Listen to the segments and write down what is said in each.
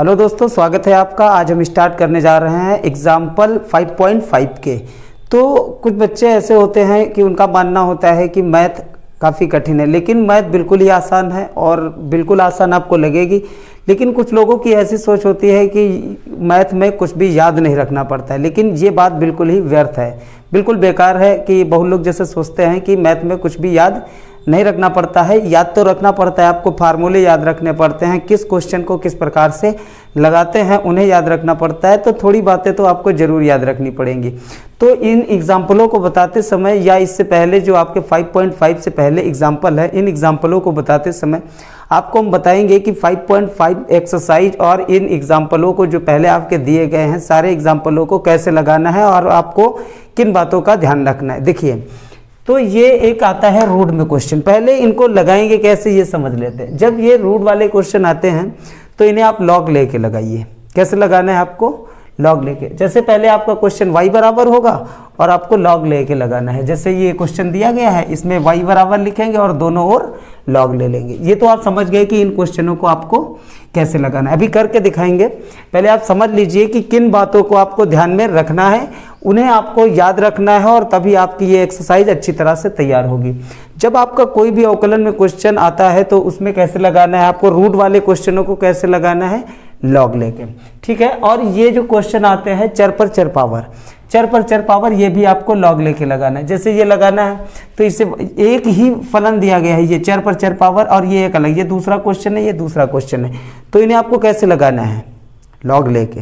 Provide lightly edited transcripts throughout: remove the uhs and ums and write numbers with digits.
Hello दोस्तों, स्वागत है आपका। आज हम स्टार्ट करने जा रहे हैं एग्जाम्पल 5.5 के। तो कुछ बच्चे ऐसे होते हैं कि उनका मानना होता है कि मैथ काफ़ी कठिन है, लेकिन मैथ बिल्कुल ही आसान है और बिल्कुल आसान आपको लगेगी। लेकिन कुछ लोगों की ऐसी सोच होती है कि मैथ में कुछ भी याद नहीं रखना पड़ता है, लेकिन ये बात बिल्कुल ही व्यर्थ है, बिल्कुल बेकार है। कि बहुत लोग जैसे सोचते हैं कि मैथ में कुछ भी याद नहीं रखना पड़ता है। याद तो रखना पड़ता है, आपको फार्मूले याद रखने पड़ते हैं, किस क्वेश्चन को किस प्रकार से लगाते हैं उन्हें याद रखना पड़ता है। तो थोड़ी बातें तो आपको ज़रूर याद रखनी पड़ेंगी। तो इन एग्जाम्पलों को बताते समय या इससे पहले जो आपके 5.5 से पहले एग्जाम्पल है, इन एग्जाम्पलों को बताते समय आपको हम बताएंगे कि 5.5 एक्सरसाइज और इन एग्जाम्पलों को जो पहले आपके दिए गए हैं सारे एग्जाम्पलों को कैसे लगाना है और आपको किन बातों का ध्यान रखना है। देखिए, तो ये एक आता है रूट में क्वेश्चन। पहले इनको लगाएंगे कैसे ये समझ लेते हैं। जब ये रूट वाले क्वेश्चन आते हैं तो इन्हें आप लॉग लेके लगाइए। कैसे लगाना है आपको? लॉग लेके। जैसे पहले आपका क्वेश्चन y बराबर होगा और आपको लॉग लेके लगाना है। जैसे ये क्वेश्चन दिया गया है, इसमें y बराबर लिखेंगे और दोनों ओर लॉग ले लेंगे। ये तो आप समझ गए कि इन क्वेश्चनों को आपको कैसे लगाना है। अभी करके दिखाएंगे। पहले आप समझ लीजिए कि किन बातों को आपको ध्यान में रखना है, उन्हें आपको याद रखना है और तभी आपकी ये एक्सरसाइज अच्छी तरह से तैयार होगी। जब आपका कोई भी अवकलन में क्वेश्चन आता है तो उसमें कैसे लगाना है आपको? रूट वाले क्वेश्चनों को कैसे लगाना है? लॉग लेके। ठीक है। और ये जो क्वेश्चन आते हैं चर पर चर पावर, चर पर चर पावर, ये भी आपको लॉग लेके लगाना है। जैसे ये लगाना है तो इसे एक ही फलन दिया गया है, ये चर पर चर पावर, और ये एक अलग, ये दूसरा क्वेश्चन है, ये दूसरा क्वेश्चन है। तो इन्हें आपको कैसे लगाना है? लॉग लेके।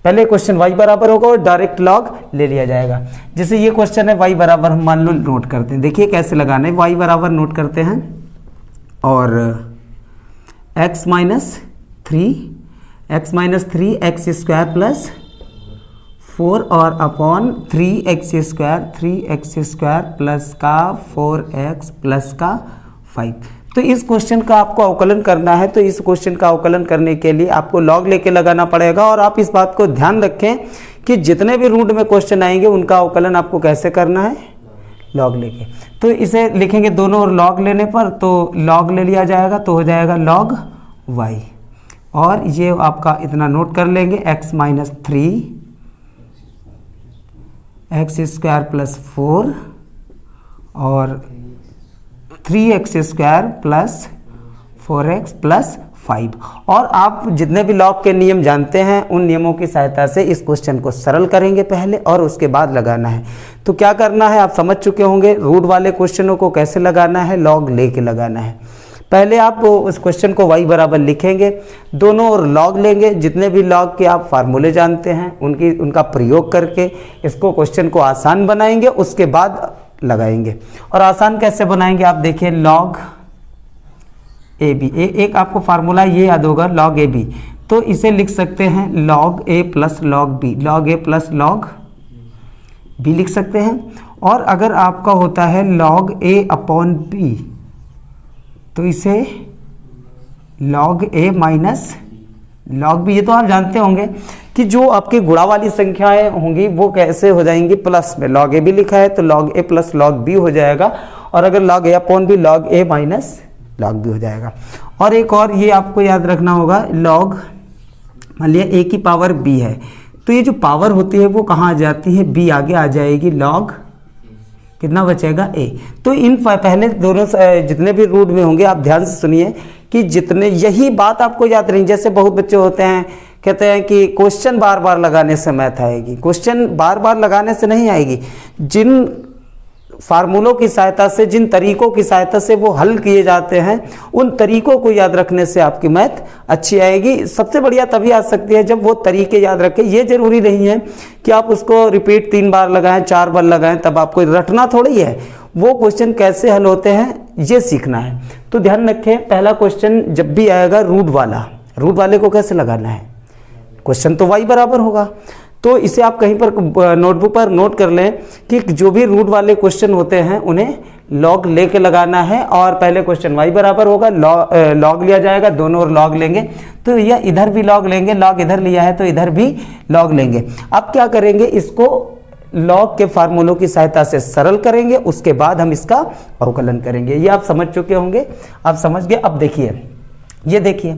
पहले क्वेश्चन y बराबर होगा और डायरेक्ट लॉग ले लिया जाएगा। जैसे ये क्वेश्चन है y बराबर, हम मान लो नोट करते हैं। देखिए कैसे लगाना है। y बराबर नोट करते हैं और x minus 3 x square plus 4 और अपॉन 3x स्क्वायर प्लस का 4x प्लस का 5। तो इस क्वेश्चन का आपको अवकलन करना है। तो इस क्वेश्चन का अवकलन करने के लिए आपको लॉग लेके लगाना पड़ेगा। और आप इस बात को ध्यान रखें कि जितने भी रूट में क्वेश्चन आएंगे उनका अवकलन आपको कैसे करना है? लॉग लेके। तो इसे लिखेंगे दोनों ओर लॉग लेने पर, तो लॉग ले लिया जाएगा तो हो जाएगा लॉग y। और ये आपका इतना नोट कर लेंगे, x minus 3 x square plus 4 और 3x square plus 4x plus 5। और आप जितने भी लॉग के नियम जानते हैं उन नियमों की सहायता से इस क्वेश्चन को सरल करेंगे पहले और उसके बाद लगाना है। तो क्या करना है आप समझ चुके होंगे। रूट वाले क्वेश्चनों को कैसे लगाना है? लॉग लेके लगाना है। पहले आप उस क्वेश्चन को y बराबर लिखेंगे, दोनों ओर लॉग लेंगे। जितने भी लॉग के आप फार्मूले जानते हैं उनका प्रयोग करके इसको क्वेश्चन को आसान बनाएंगे, उसके बाद लगाएंगे। और आसान कैसे बनाएंगे आप देखिए, लॉग ए बी। एक आपको फार्मूला ये याद होगा, लॉग ए बी। तो इसे लिख सकते हैं log A plus log B, log A plus log B लिख सकते हैं। और अगर आपका होता है लॉग ए अपॉन बी तो इसे लॉग ए माइनस लॉग बी। ये तो आप जानते होंगे कि जो आपकी गुणा वाली संख्याएं होंगी वो कैसे हो जाएंगी? प्लस में। लॉग ए बी लिखा है तो log A plus log B हो जाएगा। और अगर लॉग ए अपॉन बी, लॉग ए माइनस लॉग बी हो जाएगा। और एक और ये आपको याद रखना होगा, लॉग मान लिया ए की पावर बी है तो ये जो पावर होती है वो कहाँ आ जाती है? बी आगे आ जाएगी, लॉग कितना बचेगा? ए। तो इन पहले दोनों जितने भी रूट में होंगे आप ध्यान से सुनिए कि जितने, यही बात आपको याद रहेगी। जैसे बहुत बच्चे होते हैं कहते हैं कि क्वेश्चन बार बार लगाने से मैथ आएगी। क्वेश्चन बार बार लगाने से नहीं आएगी। जिन फार्मूलों की सहायता से, जिन तरीकों की सहायता से वो हल किए जाते हैं उन तरीकों को याद रखने से आपकी मैथ अच्छी आएगी। सबसे बढ़िया तभी आ सकती है जब वो तरीके याद रखें। ये जरूरी नहीं है कि आप उसको रिपीट 3 बार लगाएं, 4 बार लगाएं, तब आपको रटना थोड़ी है। वो क्वेश्चन कैसे हल होते हैं ये सीखना है। तो ध्यान रखें, पहला क्वेश्चन जब भी आएगा रूट वाले को कैसे लगाना है? क्वेश्चन तो y बराबर होगा, तो इसे आप कहीं पर नोटबुक पर नोट कर लें कि जो भी रूट वाले क्वेश्चन होते हैं उन्हें लॉग लेके लगाना है। और पहले क्वेश्चन y बराबर होगा, लॉग लिया जाएगा, दोनों ओर लॉग लेंगे। तो यह इधर भी लॉग लेंगे, लॉग इधर लिया है तो इधर भी लॉग लेंगे। अब क्या करेंगे? इसको लॉग के फार्मूलों की सहायता से सरल करेंगे, उसके बाद हम इसका अवकलन करेंगे। ये आप समझ चुके होंगे, आप समझ गए। अब देखिए ये देखिए,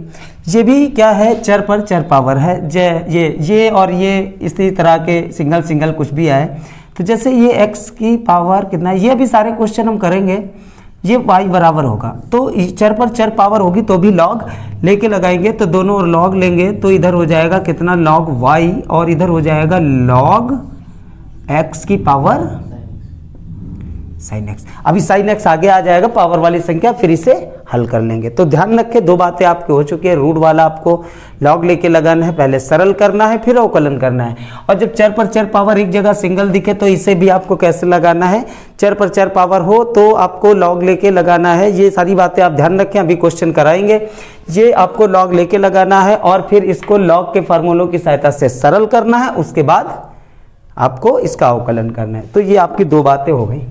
ये भी क्या है, चर पर चर पावर है। ये और ये इसी तरह के सिंगल सिंगल कुछ भी आए तो जैसे ये x की पावर कितना है, ये भी सारे क्वेश्चन हम करेंगे, ये y बराबर होगा। तो चर पर चर पावर होगी तो भी लॉग लेके लगाएंगे, तो दोनों ओर लॉग लेंगे तो इधर हो जाएगा कितना, लॉग y, और इधर हो जाएगा लॉग x की पावर साइन एक्स। अभी साइन एक्स आगे आ जाएगा पावर वाली संख्या, फिर इसे हल कर लेंगे। तो ध्यान रखें, दो बातें आपके हो चुकी है। रूट वाला आपको लॉग लेके लगाना है, पहले सरल करना है फिर अवकलन करना है। और जब चर पर चर पावर एक जगह सिंगल दिखे तो इसे भी आपको कैसे लगाना है, चर पर चर पावर हो तो आपको लॉग लेके लगाना है। ये सारी बातें आप ध्यान रखें, अभी क्वेश्चन कराएंगे। ये आपको लॉग लेके लगाना है और फिर इसको लॉग के फार्मूलों की सहायता से सरल करना है, उसके बाद आपको इसका अवकलन करना है। तो ये आपकी दो बातें हो गई।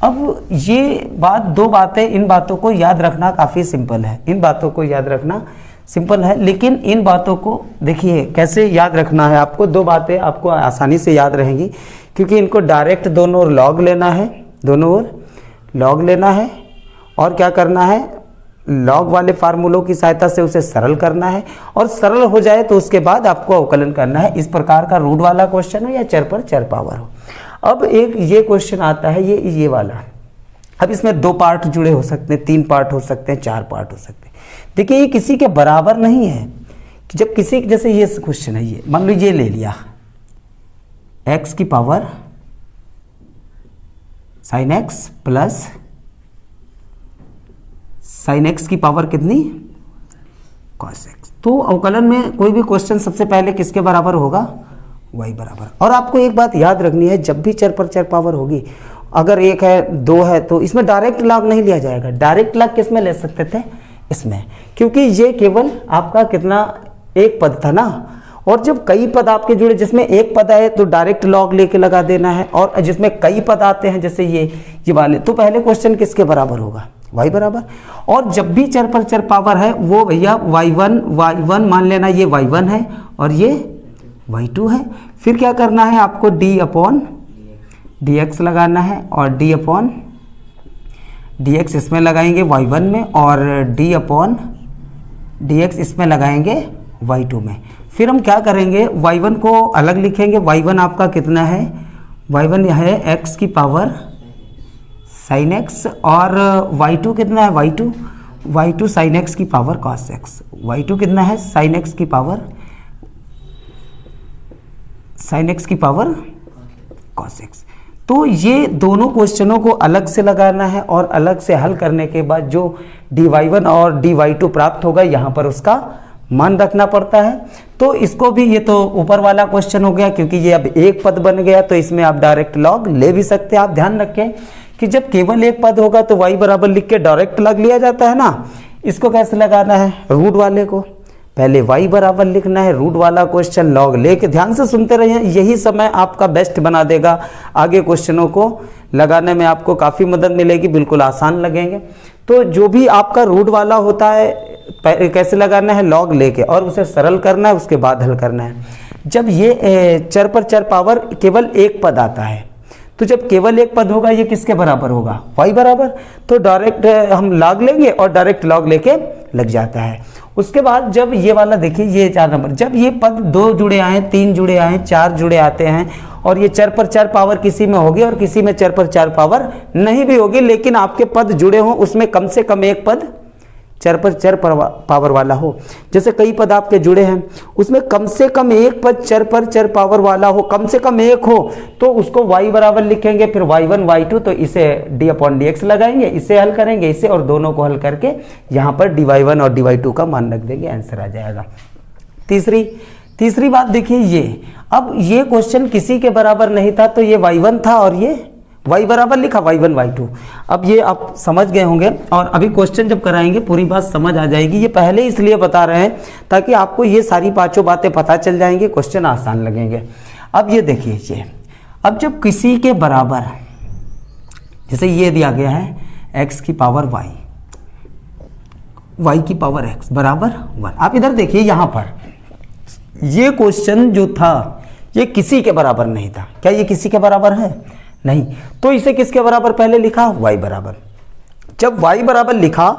अब ये बात, दो बातें, इन बातों को याद रखना काफ़ी सिंपल है, इन बातों को याद रखना सिंपल है, लेकिन इन बातों को देखिए कैसे याद रखना है आपको। दो बातें आपको आसानी से याद रहेंगी क्योंकि इनको डायरेक्ट दोनों ओर लॉग लेना है, दोनों ओर लॉग लेना है और क्या करना है, लॉग वाले फार्मूलों की सहायता से उसे सरल करना है, और सरल हो जाए तो उसके बाद आपको अवकलन करना है। इस प्रकार का रूट वाला क्वेश्चन हो या चर पर चर पावर हो। अब एक ये क्वेश्चन आता है, ये वाला। अब इसमें दो पार्ट जुड़े हो सकते हैं, तीन पार्ट हो सकते हैं, चार पार्ट हो सकते हैं। देखिए ये किसी के बराबर नहीं है कि जब किसी, जैसे ये क्वेश्चन है, ये मान लो ये ले लिया x की power sine x plus sine x की पावर कितनी, कॉस एक्स। तो अवकलन में कोई भी क्वेश्चन सबसे पहले किसके बराबर होगा, y बराबर। और आपको एक बात याद रखनी है, जब भी चर पर चर पावर होगी, अगर एक है दो है तो इसमें डायरेक्ट लॉग नहीं लिया जाएगा। डायरेक्ट लॉग किस में ले सकते थे, इसमें, क्योंकि ये केवल आपका कितना, एक पद था ना। और जब कई पद आपके जुड़े, जिसमें एक पद आए तो डायरेक्ट लॉग लेके लगा देना है, और जिसमें कई पद आते हैं जैसे ये वाले, तो पहले क्वेश्चन किसके बराबर होगा, y बराबर। और जब भी चर पर चर पावर है वो भैया y1 मान लेना, ये y1 है और ये y2 है। फिर क्या करना है आपको, d अपॉन dx लगाना है, और d अपॉन dx इसमें लगाएंगे y1 में, और d अपॉन dx इसमें लगाएंगे y2 में। फिर हम क्या करेंगे, y1 को अलग लिखेंगे। y1 आपका कितना है, y1 है x की पावर साइन x, और y2 कितना है, y2 साइन x की पावर cos x। y2 कितना है, साइन x की पावर cos x। तो ये दोनों क्वेश्चनों को अलग से लगाना है और अलग से हल करने के बाद जो dy1 और dy2 प्राप्त होगा, यहाँ पर उसका मान रखना पड़ता है। तो इसको भी, ये तो ऊपर वाला क्वेश्चन हो गया क्योंकि ये अब एक पद बन गया, तो इसमें आप डायरेक्ट लॉग ले भी सकते हैं। आप ध्यान रखें कि जब केवल एक पद होगा तो y बराबर लिख के डायरेक्ट लॉग लिया जाता है ना। इसको कैसे लगाना है, रूट वाले को पहले y बराबर लिखना है, रूट वाला क्वेश्चन लॉग लेके, ध्यान से सुनते रहिए, यही समय आपका बेस्ट बना देगा। आगे क्वेश्चनों को लगाने में आपको काफ़ी मदद मिलेगी, बिल्कुल आसान लगेंगे। तो जो भी आपका रूट वाला होता है कैसे लगाना है, लॉग लेके, और उसे सरल करना है, उसके बाद हल करना है। जब ये चर पर चर पावर केवल एक पद आता है, तो जब केवल एक पद होगा ये किसके बराबर होगा, y बराबर। तो डायरेक्ट हम लॉग लेंगे और डायरेक्ट लॉग लेके लग जाता है। उसके बाद जब ये वाला देखिए, ये 4 नंबर, जब ये पद 2 जुड़े आए, 3 जुड़े आए, 4 जुड़े आते हैं, और ये चर पर चर पावर किसी में होगी और किसी में चर पर चर पावर नहीं भी होगी, लेकिन आपके पद जुड़े हों, उसमें कम से कम एक पद चर पर चर पावर वाला हो। जैसे कई पद आपके जुड़े हैं, उसमें कम से कम एक पद चर पर चर पावर वाला हो, कम से कम एक हो, तो उसको y बराबर लिखेंगे। फिर y1 y2, तो इसे d अपॉन dx लगाएंगे, इसे हल करेंगे, इसे और दोनों को हल करके यहाँ पर dy1 और dy2 का मान रख देंगे, आंसर आ जाएगा। तीसरी बात देखिए, ये अब ये क्वेश्चन किसी के बराबर नहीं था, तो ये y1 था और ये y बराबर लिखा, y1 y2। अब ये आप समझ गए होंगे, और अभी क्वेश्चन जब कराएंगे पूरी बात समझ आ जाएगी। ये पहले इसलिए बता रहे हैं ताकि आपको ये सारी पांचों बातें पता चल जाएंगी, क्वेश्चन आसान लगेंगे। अब ये देखिए, ये अब जब किसी के बराबर, जैसे ये दिया गया है x की पावर y की पावर x बराबर 1। आप इधर देखिए, यहाँ पर ये क्वेश्चन जो था ये किसी के बराबर नहीं था। क्या ये किसी के बराबर है? नहीं। तो इसे किसके बराबर पहले लिखा, y बराबर। जब y बराबर लिखा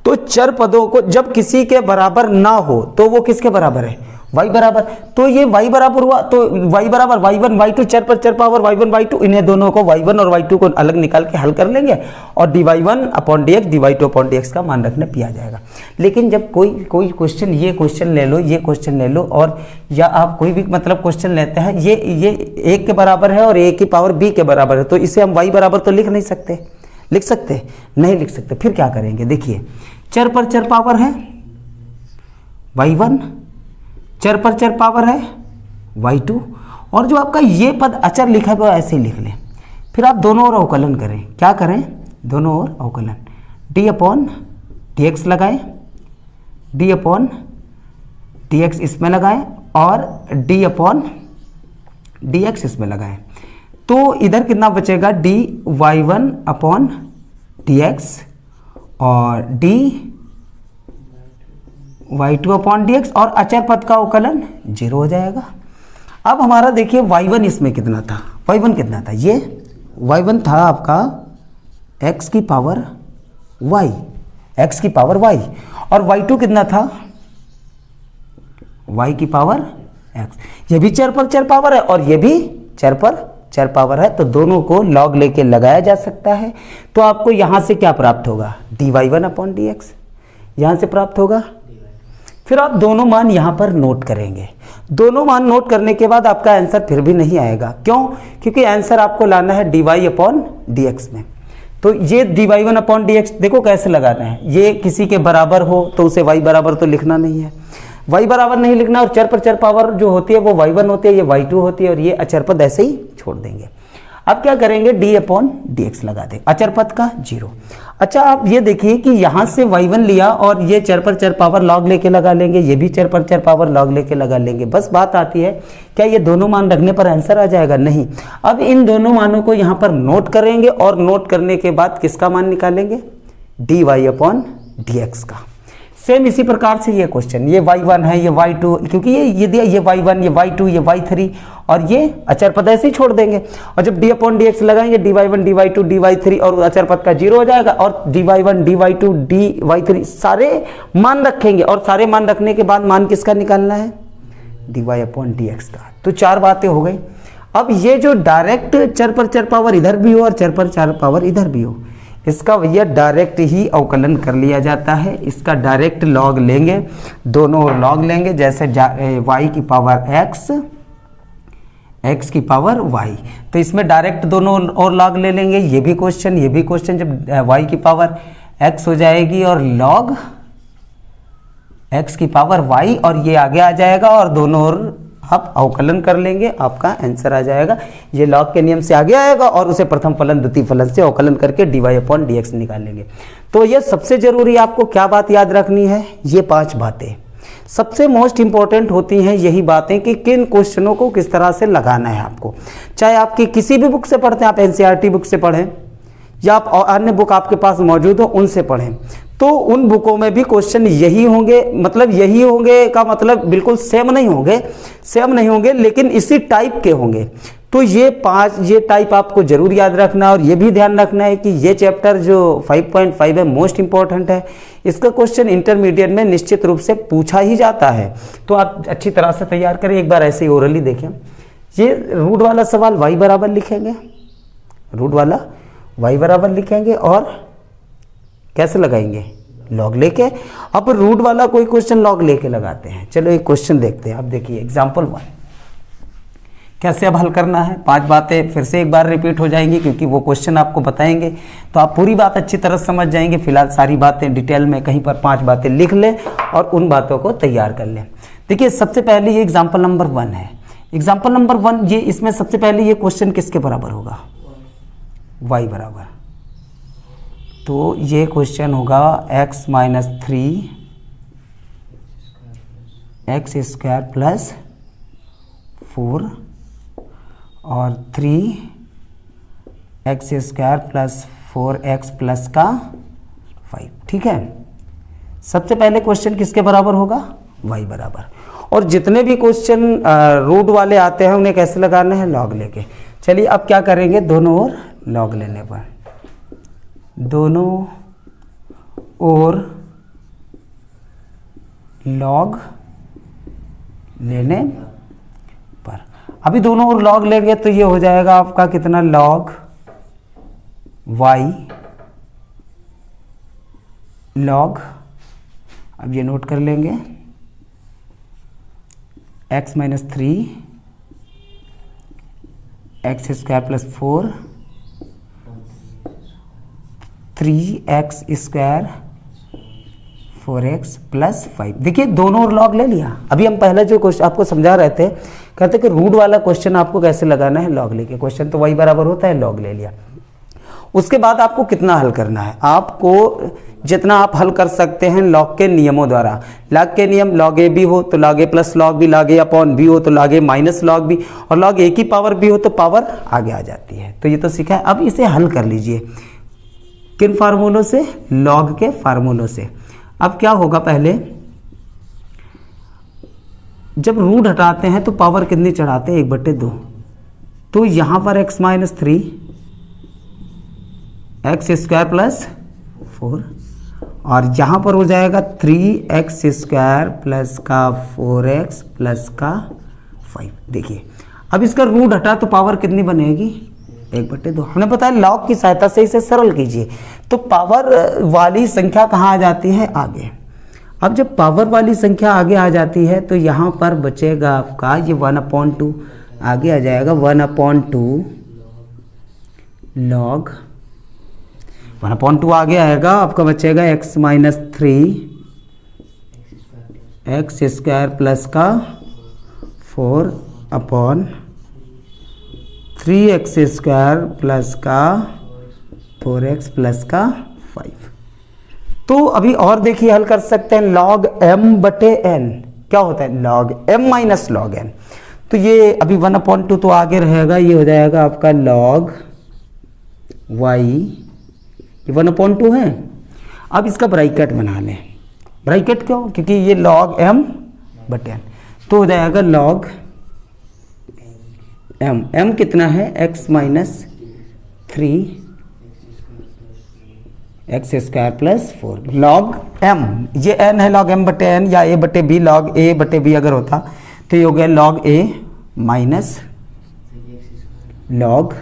तो चर पदों को जब किसी के बराबर ना हो तो वो किसके बराबर है, y बराबर। तो ये y बराबर हुआ तो y बराबर y1 y2 चर पर चर पावर y1 y2, इन्हें दोनों को y1 और y2 को अलग निकाल के हल कर लेंगे और dy1 upon dx dy2 upon dx का मान रखने पे आ जाएगा। लेकिन जब कोई क्वेश्चन, ये क्वेश्चन ले लो, ये क्वेश्चन ले लो, और या आप कोई भी मतलब क्वेश्चन लेते हैं, ये a के बराबर है और a की पावर b के बराबर है, तो इसे हम y बराबर तो लिख नहीं सकते, लिख सकते नहीं लिख सकते। फिर क्या करेंगे, देखिए चर पर चर पावर है y1, चर पर चर पावर है y2, और जो आपका ये पद अचर लिखा है वो ऐसे ही लिख लें। फिर आप दोनों ओर अवकलन करें, क्या करें, दोनों ओर अवकलन, d अपॉन dx लगाएं, d अपॉन dx इसमें लगाएं और d अपॉन dx इसमें लगाएं। तो इधर कितना बचेगा, dy1 अपॉन dx और dy2 अपॉन dx, और अचर पद का अवकलन 0 हो जाएगा। अब हमारा देखिए y1 इसमें कितना था, y1 कितना था, ये y1 था आपका x की पावर y, x की पावर y, और y2 कितना था, y की पावर x। ये भी चर पर चर पावर है और ये भी चर पर चर पावर है, तो दोनों को लॉग लेके लगाया जा सकता है। तो आपको यहां से क्या प्राप्त होगा, dy1 अपॉन dx यहां से प्राप्त होगा। फिर आप दोनों मान यहां पर नोट करेंगे। दोनों मान नोट करने के बाद आपका आंसर फिर भी नहीं आएगा, क्यों, क्योंकि आंसर आपको लाना है dy अपॉन dx में। तो ये dy1 अपॉन dx देखो कैसे लगाना है, ये किसी के बराबर हो तो उसे y बराबर तो लिखना नहीं है, y बराबर नहीं लिखना, और चर पर चर पावर जो होती है वो y1 होती है, ये y2 होती है, और ये अचर पद ऐसे ही छोड़ देंगे। अब क्या करेंगे, d अपॉन dx लगा दें, अचर पद का 0। अच्छा आप ये देखिए कि यहाँ से y1 लिया और ये चर पर चर पावर लॉग लेके लगा लेंगे, ये भी चर पर चर पावर लॉग लेके लगा लेंगे। बस बात आती है क्या ये दोनों मान रखने पर आंसर आ जाएगा, नहीं। अब इन दोनों मानों को यहाँ पर नोट करेंगे और नोट करने के बाद किसका मान निकालेंगे, dy अपॉन dx का। सेम इसी प्रकार से ये क्वेश्चन, ये y1 है, ये y2, क्योंकि ये दिया, ये y1, ये y2, ये y3, और ये अचर पद ऐसे ही छोड़ देंगे। और जब d अपॉन dx लगाएंगे dy1 dy2 dy3 और अचर पद का 0 हो जाएगा, और dy1 dy2 dy3 सारे मान रखेंगे, और सारे मान रखने के बाद मान किसका निकालना है, dy अपॉन dx का। तो 4 बातें हो गई। अब ये जो डायरेक्ट चर पर चर पावर इधर भी हो और चर पर चर पावर इधर भी हो, इसका भैया डायरेक्ट ही अवकलन कर लिया जाता है। इसका डायरेक्ट लॉग लेंगे, दोनों ओर लॉग लेंगे, जैसे y की पावर x, x की पावर y, तो इसमें डायरेक्ट दोनों ओर लॉग ले लेंगे। ये भी क्वेश्चन जब y की पावर x हो जाएगी और लॉग x की पावर y, और ये आगे आ जाएगा और दोनों ओर आप अवकलन कर लेंगे, आपका आंसर आ जाएगा। ये लॉग के नियम से आगे आएगा और उसे प्रथम फलन द्वितीय फलन से अवकलन करके dy अपॉन dx निकालेंगे। तो ये सबसे जरूरी आपको क्या बात याद रखनी है, ये 5 बातें सबसे मोस्ट इंपॉर्टेंट होती हैं, यही बातें कि किन क्वेश्चनों को किस तरह से लगाना है आपको। चाहे आपकी किसी भी बुक से पढ़ते हैं, आप NCERT बुक से पढ़ें या आप अन्य बुक आपके पास मौजूद हो उनसे पढ़ें, तो उन बुकों में भी क्वेश्चन यही होंगे। मतलब यही होंगे का मतलब बिल्कुल सेम नहीं होंगे, लेकिन इसी टाइप के होंगे। तो ये 5 ये टाइप आपको जरूर याद रखना, और ये भी ध्यान रखना है कि ये चैप्टर जो 5.5 है मोस्ट इंपॉर्टेंट है। इसका क्वेश्चन इंटरमीडिएट में निश्चित रूप से पूछा ही जाता है, तो आप अच्छी तरह से तैयार करें। एक बार ऐसे ही ओरली देखें, ये रूट वाला सवाल y बराबर लिखेंगे, रूट वाला y बराबर लिखेंगे, और कैसे लगाएंगे, लॉग लेके। अब रूट वाला कोई क्वेश्चन लॉग लेके लगाते हैं। चलो एक क्वेश्चन देखते हैं। अब देखिए एग्जाम्पल 1 कैसे अब हल करना है। 5 बातें फिर से एक बार रिपीट हो जाएंगी, क्योंकि वो क्वेश्चन आपको बताएंगे तो आप पूरी बात अच्छी तरह समझ जाएंगे। फिलहाल सारी बातें डिटेल में कहीं पर 5 बातें लिख लें और उन बातों को तैयार कर लें। देखिए सबसे पहले ये एग्जाम्पल नंबर 1 है। एग्जाम्पल नंबर 1 ये, इसमें सबसे पहले ये क्वेश्चन किसके बराबर होगा, y बराबर। तो ये क्वेश्चन होगा x minus 3 x square plus 4 और 3 x square plus 4x plus का 5। ठीक है, सबसे पहले क्वेश्चन किसके बराबर होगा, y बराबर। और जितने भी क्वेश्चन रूट वाले आते हैं उन्हें कैसे लगाना है, लॉग लेके। चलिए अब क्या करेंगे, दोनों ओर लॉग लेने पर, दोनों और लॉग लेने पर, अभी दोनों और लॉग लेंगे तो ये हो जाएगा आपका कितना, लॉग y लॉग, अब ये नोट कर लेंगे, x minus 3 x square plus 4 3x square 4x plus 5। देखिए दोनों और लॉग ले लिया। अभी हम पहले जो क्वेश्चन आपको समझा रहे थे, कहते कि रूट वाला क्वेश्चन आपको कैसे लगाना है, लॉग लेके, क्वेश्चन तो वही बराबर होता है, लॉग ले लिया। उसके बाद आपको कितना हल करना है, आपको जितना आप हल कर सकते हैं लॉग के नियमों द्वारा। लॉग के नियम, लॉग ए बी हो तो log A plus log B, log A upon B हो तो लॉग ए माइनस लॉग बी, और लॉग ए की पावर बी हो तो पावर आगे आ जाती है। तो ये तो सीखा है। अब इसे हल कर लीजिए, किन फार्मूलों से, लॉग के फार्मूलों से। अब क्या होगा, पहले जब रूट हटाते हैं तो पावर कितनी चढ़ाते हैं, 1/2। तो यहाँ पर x minus 3 x square plus 4, और यहाँ पर हो जाएगा 3x स्क्वायर प्लस का 4x प्लस का 5। देखिए अब इसका रूट हटा तो पावर कितनी बनेगी, 1/2। हमने बताया लॉग की सहायता से इसे सरल कीजिए। तो पावर वाली संख्या कहाँ आ जाती है, आगे। अब जब पावर वाली संख्या आगे आ जाती है तो यहाँ पर बचेगा आपका ये 1/2, आगे आ जाएगा 1/2 लॉग 1/2 आगे आएगा, आपका बचेगा x minus 3 x square plus का 4 अपॉन 3x स्क्वायर प्लस का 4x प्लस का 5। तो अभी और देखिए हल कर सकते हैं, लॉग m/n क्या होता है, log m minus log n। तो ये अभी 1/2 तो आगे रहेगा, ये हो जाएगा आपका लॉग y, ये 1/2 है। अब इसका ब्रैकेट बना लें, ब्रैकेट क्यों, क्योंकि ये लॉग m/n, तो हो जाएगा लॉग m कितना है, x minus 3 x square plus 4 log m, ये n है लॉग m/n या a/b, लॉग a/b अगर होता तो ये हो गया log a minus log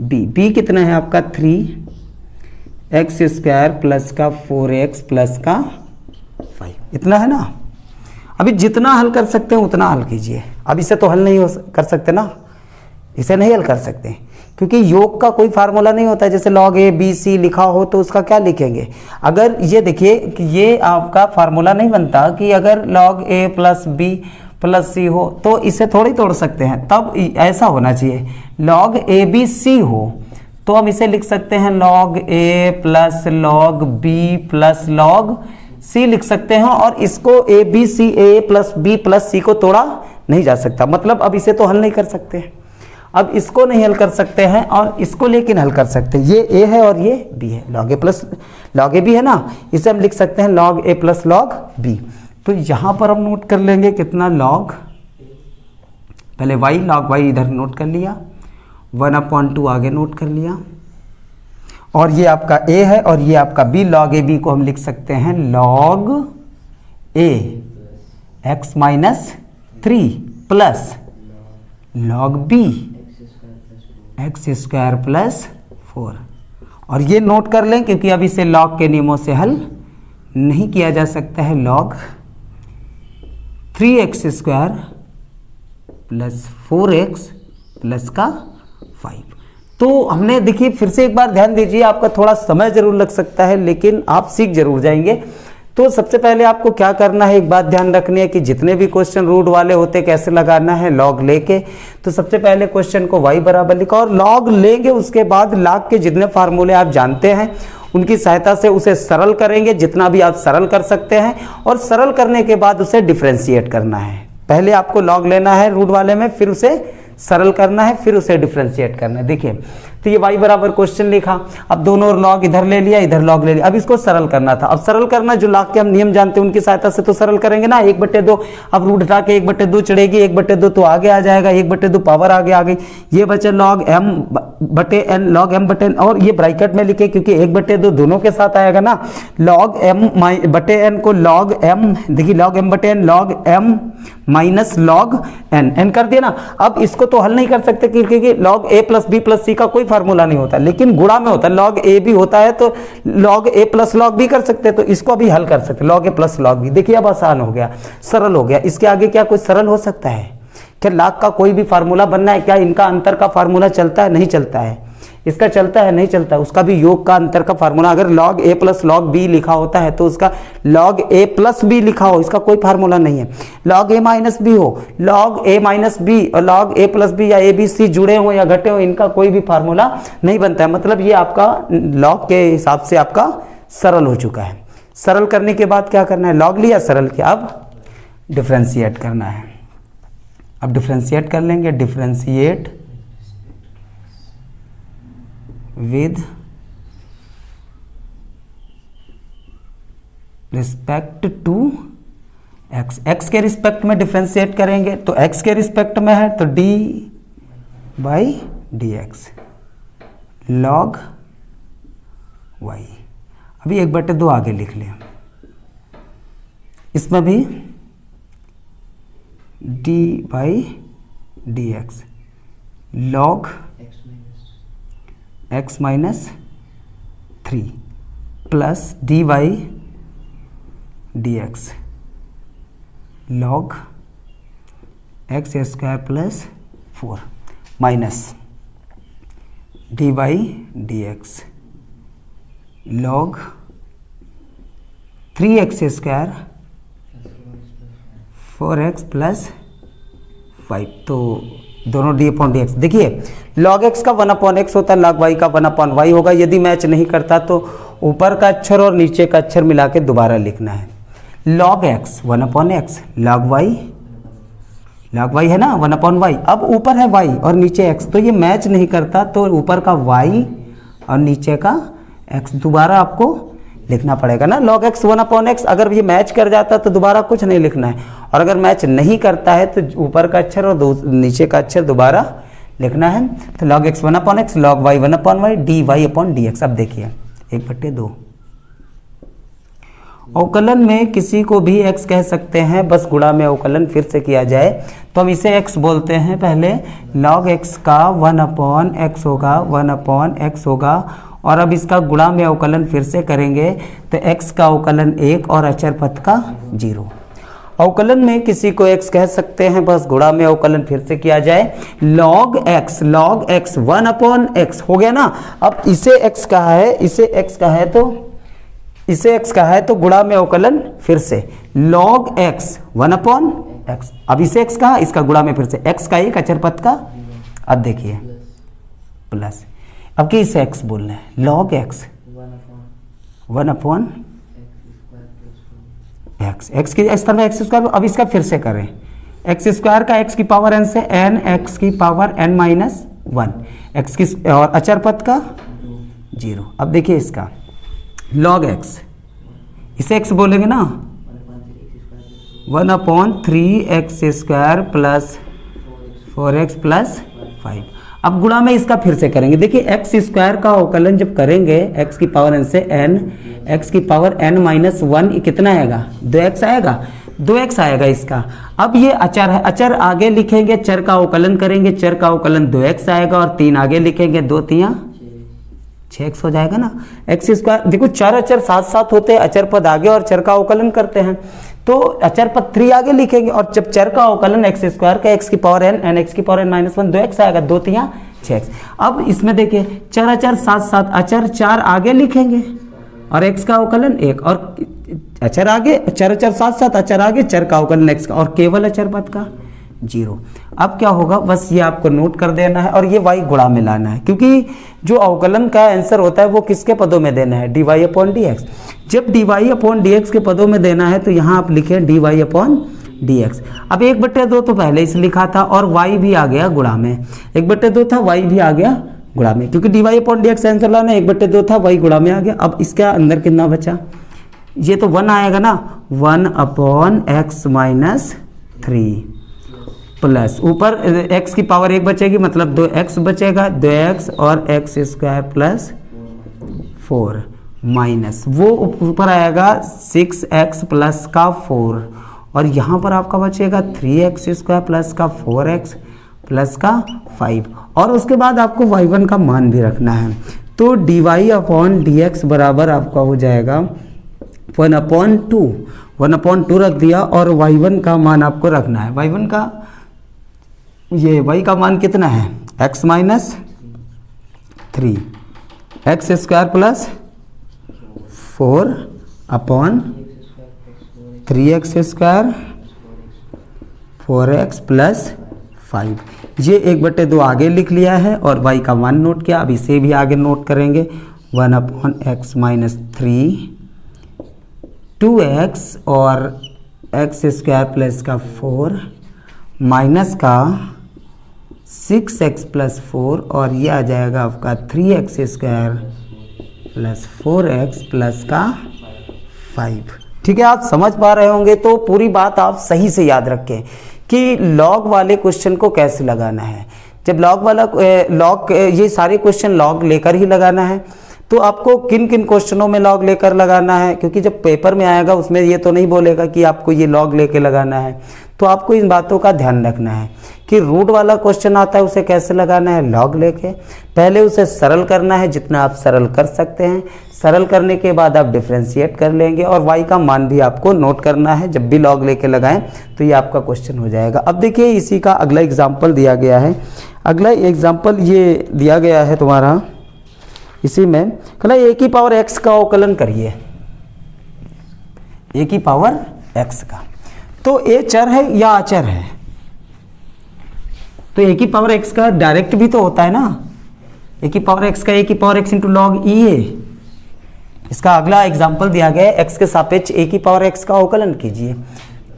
b कितना है आपका 3 एक्स स्क्वायर प्लस का 4x प्लस का 5, इतना है ना। अभी जितना हल कर सकते हैं उतना हल कीजिए। अब इसे तो हल नहीं कर सकते ना, इसे नहीं हल कर सकते क्योंकि योग का कोई फार्मूला नहीं होता है। जैसे लॉग ए बी सी लिखा हो तो उसका क्या लिखेंगे, अगर ये देखिए कि ये आपका फार्मूला नहीं बनता कि अगर log A plus B plus सी हो तो इसे थोड़ी तोड़ सकते हैं, तब ऐसा होना चाहिए लॉग ए बी सी हो तो हम इसे लिख सकते हैं log A plus log B plus log C लिख सकते हैं, और इसको A B C A plus B plus C को तोड़ा नहीं जा सकता। मतलब अब इसे तो हल नहीं कर सकते, अब इसको नहीं हल कर सकते हैं और इसको लेकिन हल कर सकते हैं। ये ए है और ये बी है, log A plus log A B है ना, इसे हम लिख सकते हैं log A plus log B. तो यहाँ पर हम नोट कर लेंगे कितना, लॉग पहले वाई, लॉग वाई इधर नोट कर लिया, 1/2 आगे नोट कर लिया, और ये आपका a है और ये आपका b, लॉग ए बी को हम लिख सकते हैं log a x minus 3 plus log b x square plus 4, और ये नोट कर लें क्योंकि अब इसे लॉग के नियमों से हल नहीं किया जा सकता है, log 3x square plus 4x plus का 5। तो हमने देखिए फिर से एक बार ध्यान दीजिए, आपका थोड़ा समय जरूर लग सकता है लेकिन आप सीख जरूर जाएंगे। तो सबसे पहले आपको क्या करना है, एक बात ध्यान रखनी है कि जितने भी क्वेश्चन रूट वाले होते कैसे लगाना है, लॉग लेके। तो सबसे पहले क्वेश्चन को y बराबर लिखा और लॉग लेंगे, उसके बाद लॉग के जितने फार्मूले आप जानते हैं उनकी सहायता से उसे सरल करेंगे, जितना भी आप सरल कर सकते हैं, और सरल करने के बाद उसे डिफ्रेंशिएट करना है। पहले आपको लॉग लेना है रूट वाले में, फिर उसे सरल करना है, फिर उसे डिफ्रेंशिएट करना है। देखिए तो ये y बराबर क्वेश्चन लिखा। अब दोनों लॉग इधर ले लिया, इधर लॉग ले लिया। अब इसको सरल करना था। अब सरल करना, जो लॉग के हम नियम जानते हैं उनकी सहायता से तो सरल करेंगे ना। 1/2, अब रूट हटा के 1/2 चढ़ेगी, 1/2 तो आगे आ जाएगा, 1/2 पावर आगे आ गई। ये बचे log m बटे n, log m बटे n, और ये ब्रैकेट में लिखे क्योंकि 1/2 दोनों के साथ आएगा ना। log m बटे n को log m, देखिए log m बटे n log m minus log n कर दिया ना। अब इसको तो हल नहीं कर सकते क्योंकि log a plus b plus c का कोई फार्मूला नहीं होता, लेकिन गुणा में होता है। log a भी होता है तो log a plus log b कर सकते हैं, तो इसको अभी हल कर सकते हैं log a plus log b। देखिए अब आसान हो गया, सरल हो गया। इसके आगे क्या कुछ सरल हो सकता है क्या? log का कोई भी फार्मूला बनना है क्या? इनका अंतर का फार्मूला चलता है? नहीं चलता है। इसका चलता है? नहीं चलता। उसका भी योग का अंतर का फार्मूला, अगर log a plus log b लिखा होता है तो उसका log a प्लस b लिखा हो, इसका कोई फार्मूला नहीं है। log a माइनस b हो, log a माइनस b और log a प्लस b या a b c जुड़े हो या घटे हो, इनका कोई भी फार्मूला नहीं बनता है। मतलब ये आपका log के हिसाब से आपका सरल हो चुका है। सरल करने के बाद क्या करना है? log लिया, सरल किया, अब डिफ्रेंशिएट करना है। अब डिफ्रेंशिएट कर लेंगे, differentiate with respect to x। x के रिस्पेक्ट में डिफ्रेंशिएट करेंगे तो x के रिस्पेक्ट में है तो d by D X log y। अभी 1/2 आगे लिख लें, इसमें भी d by D X log x minus 3 plus D by D X log X square plus 4 minus D by D X log 3x square 4x plus 5। तो दोनों d upon D x. देखिए log x का 1/x होता है, log y का 1/y होगा। यदि match नहीं करता तो ऊपर का अक्षर और नीचे का अक्षर मिला के दोबारा लिखना है। log x 1/x, log y है ना 1/y। अब ऊपर है y और नीचे x, तो ये मैच नहीं करता तो ऊपर का y और नीचे का x दोबारा आपको लिखना पड़ेगा ना। log x 1/x। अगर ये मैच कर जाता तो दोबारा कुछ नहीं लिखना है, और अगर मैच नहीं करता है तो ऊपर का अक्षर और नीचे का अक्षर दोबारा लिखना है। तो log x 1/x, log y 1/y, dy upon dx। अब देखिए 1/2। अवकलन में किसी को भी x कह सकते हैं, बस गुणा में अवकलन फिर से किया जाए तो हम इसे x बोलते हैं। पहले log x का 1/x होगा, 1/x होगा, और अब इसका गुणा में अवकलन फिर से करेंगे तो x का अवकलन 1 और अचर पद का 0। अवकलन में किसी को x कह सकते हैं, बस गुणा में अवकलन फिर से किया जाए। log x 1/x हो गया ना। अब इसे x कहा है, इसे x कहा है तो गुणा में अवकलन फिर से log x 1/x। अब इसे x कहा, इसका गुणा में फिर से x का 1 अचर पद का। अब देखिए प्लस, अब कि इसे x बोलना है log x 1/x, x की इस तरह x स्क्वायर। अब इसका फिर से करें, x स्क्वायर का x की पावर n से n, x की पावर n माइनस 1, x की और अचर पद का 0। अब देखिए इसका log x, इसे x बोलेंगे ना 1/3x square plus 4x plus 5। अब गुणा में इसका फिर से करेंगे। देखिए एक्स स्क्वायर का अवकलन जब करेंगे x की पावर n से n, x की पावर n माइनस 1 कितना आएगा? 2x आएगा, 2x आएगा इसका। अब ये अचर है, अचर आगे लिखेंगे, चर का अवकलन करेंगे, चर का अवकलन 2x आएगा, और 3 आगे लिखेंगे, 2 3 6x हो जाएगा ना। एक्स स्क्वायर, देखो चार अचर साथ साथ होते हैं, अचर पद आगे और चर का अवकलन करते हैं तो अचर पद 3 आगे लिखेंगे, और जब चर का अवकलन एक्स स्क्वायर का x की पावर n x की पावर n माइनस 1 2x आएगा, 2 3 6x। अब इसमें देखिए चार अचर साथ साथ, अचर 4 आगे लिखेंगे और x का अवकलन 1, और अचर आगे, चार अचर साथ साथ, अचर आगे, चर का अवकलन x का, और केवल अचर पद का 0। अब क्या होगा, बस ये आपको नोट कर देना है और ये y गुणा में लाना है, क्योंकि जो अवकलन का आंसर होता है वो किसके पदों में देना है? dy upon dx। जब dy अपॉन dx के पदों में देना है तो यहाँ आप लिखें dy अपॉन dx। अब 1/2 तो पहले इसे लिखा था और y भी आ गया गुणा में, 1/2 था, y भी आ गया गुणा में, क्योंकि dy upon D x answer लाना 1/2 था, वही गुणा में आ गया। अब इसका अंदर कितना बचा, ये तो 1 आएगा ना, 1 अपॉन एक्स माइनस 3 प्लस ऊपर x की पावर 1 बचेगी, मतलब 2x बचेगा, 2x और x स्क्वायर प्लस 4 माइनस वो ऊपर आएगा 6x प्लस का 4 और यहाँ पर आपका बचेगा 3x स्क्वायर प्लस का 4x प्लस का 5 और उसके बाद आपको y1 का मान भी रखना है। तो dy अपॉन डी एक्स बराबर आपका हो जाएगा 1/2 रख दिया और y1 का मान आपको रखना है। y1 का ये y का मान कितना है, x minus 3 x square plus 4 upon 3x square 4x plus 5, ये 1/2 आगे लिख लिया है और y का मान नोट किया। अब इसे भी आगे नोट करेंगे, 1 अपॉन एक्स माइनस 3 2x और x स्क्वायर प्लस का 4 माइनस का 6x प्लस 4 और ये आ जाएगा आपका 3x square plus 4x plus का 5। ठीक है, आप समझ पा रहे होंगे। तो पूरी बात आप सही से याद रखें कि लॉग वाले क्वेश्चन को कैसे लगाना है। जब लॉग वाला ये सारे क्वेश्चन लॉग लेकर ही लगाना है, तो आपको किन किन क्वेश्चनों में लॉग लेकर लगाना है, क्योंकि जब पेपर में आएगा उसमें ये तो नहीं बोलेगा कि आपको ये लॉग लेके लगाना है। तो आपको इन बातों का ध्यान रखना है कि रूट वाला क्वेश्चन आता है उसे कैसे लगाना है, लॉग लेके। पहले उसे सरल करना है जितना आप सरल कर सकते हैं, सरल करने के बाद आप डिफ्रेंशिएट कर लेंगे और y का मान भी आपको नोट करना है। जब भी लॉग लेके लगाएं तो ये आपका क्वेश्चन हो जाएगा। अब देखिए इसी का अगला एग्जाम्पल दिया गया है। अगला एग्जाम्पल ये दिया गया है तुम्हारा, इसी में कहना a की पावर x का अवकलन करिए, a की पावर x का। तो a चर है या अचर है, तो a की पावर x का डायरेक्ट भी तो होता है ना, a की पावर x का a की power x into log e है। इसका अगला एग्जाम्पल दिया गया है, x के सापेक्ष a की पावर x का अवकलन कीजिए।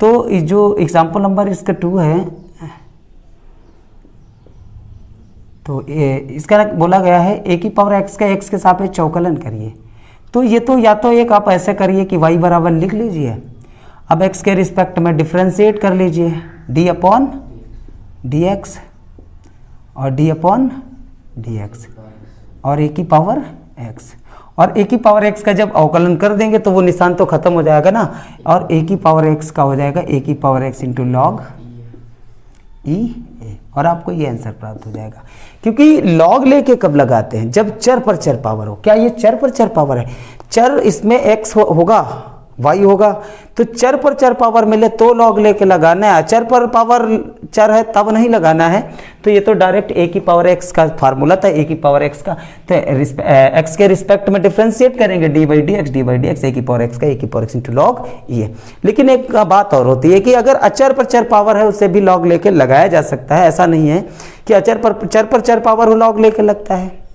तो जो एग्जाम्पल नंबर इसका 2 है, तो इसका बोला गया है a की पावर x का x के सापेक्ष अवकलन करिए। तो ये तो या तो एक आप ऐसे करिए कि y बराबर लिख लीजिए, अब x के रिस्पेक्ट में डिफ्रेंशिएट कर लीजिए, d अपॉन डी एक्स और d अपॉन डी एक्स और a की पावर x, और a की पावर x का जब अवकलन कर देंगे तो वो निशान तो खत्म हो जाएगा ना, और a की पावर x का हो जाएगा a की power x into log e a, और आपको ये आंसर प्राप्त हो जाएगा। क्योंकि लॉग लेके कब लगाते हैं, जब चर पर चर पावर हो। क्या ये चर पर चर पावर है, चर इसमें x होगा y होगा, तो चर पर चर पावर मिले तो लॉग लेके लगाना है, अचर पर पावर चर है तब नहीं लगाना है। तो ये तो डायरेक्ट a की पावर x का फार्मूला था, a की पावर x का, तो x के रिस्पेक्ट में डिफ्रेंशिएट करेंगे D by D x a की पावर x का a की पावर x इंटू लॉग ये। लेकिन एक बात और होती है कि अगर अचर पर चर पावर है उसे भी लॉग लेके लगाया जा सकता है। ऐसा नहीं है कि अचर पर चर पावर हो लॉग लेके लगता है,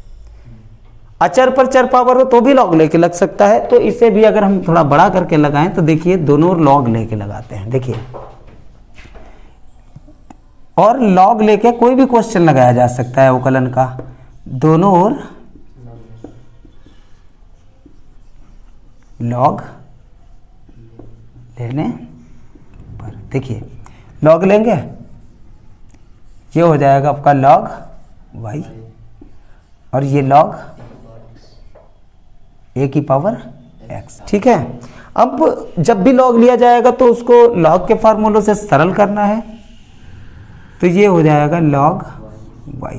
अचर पर चर पावर हो तो भी लॉग लेके लग सकता है। तो इसे भी अगर हम थोड़ा बड़ा करके लगाएं तो देखिए दोनों लॉग लेके लगाते हैं, देखिए, और लॉग लेके कोई भी क्वेश्चन लगाया जा सकता है अवकलन का, दोनों ओर लॉग लेने पर। देखिए लॉग लेंगे, ये हो जाएगा आपका लॉग y और ये लॉग a की पावर x। ठीक है, अब जब भी लॉग लिया जाएगा तो उसको लॉग के फार्मूलों से सरल करना है, तो ये हो जाएगा लॉग y।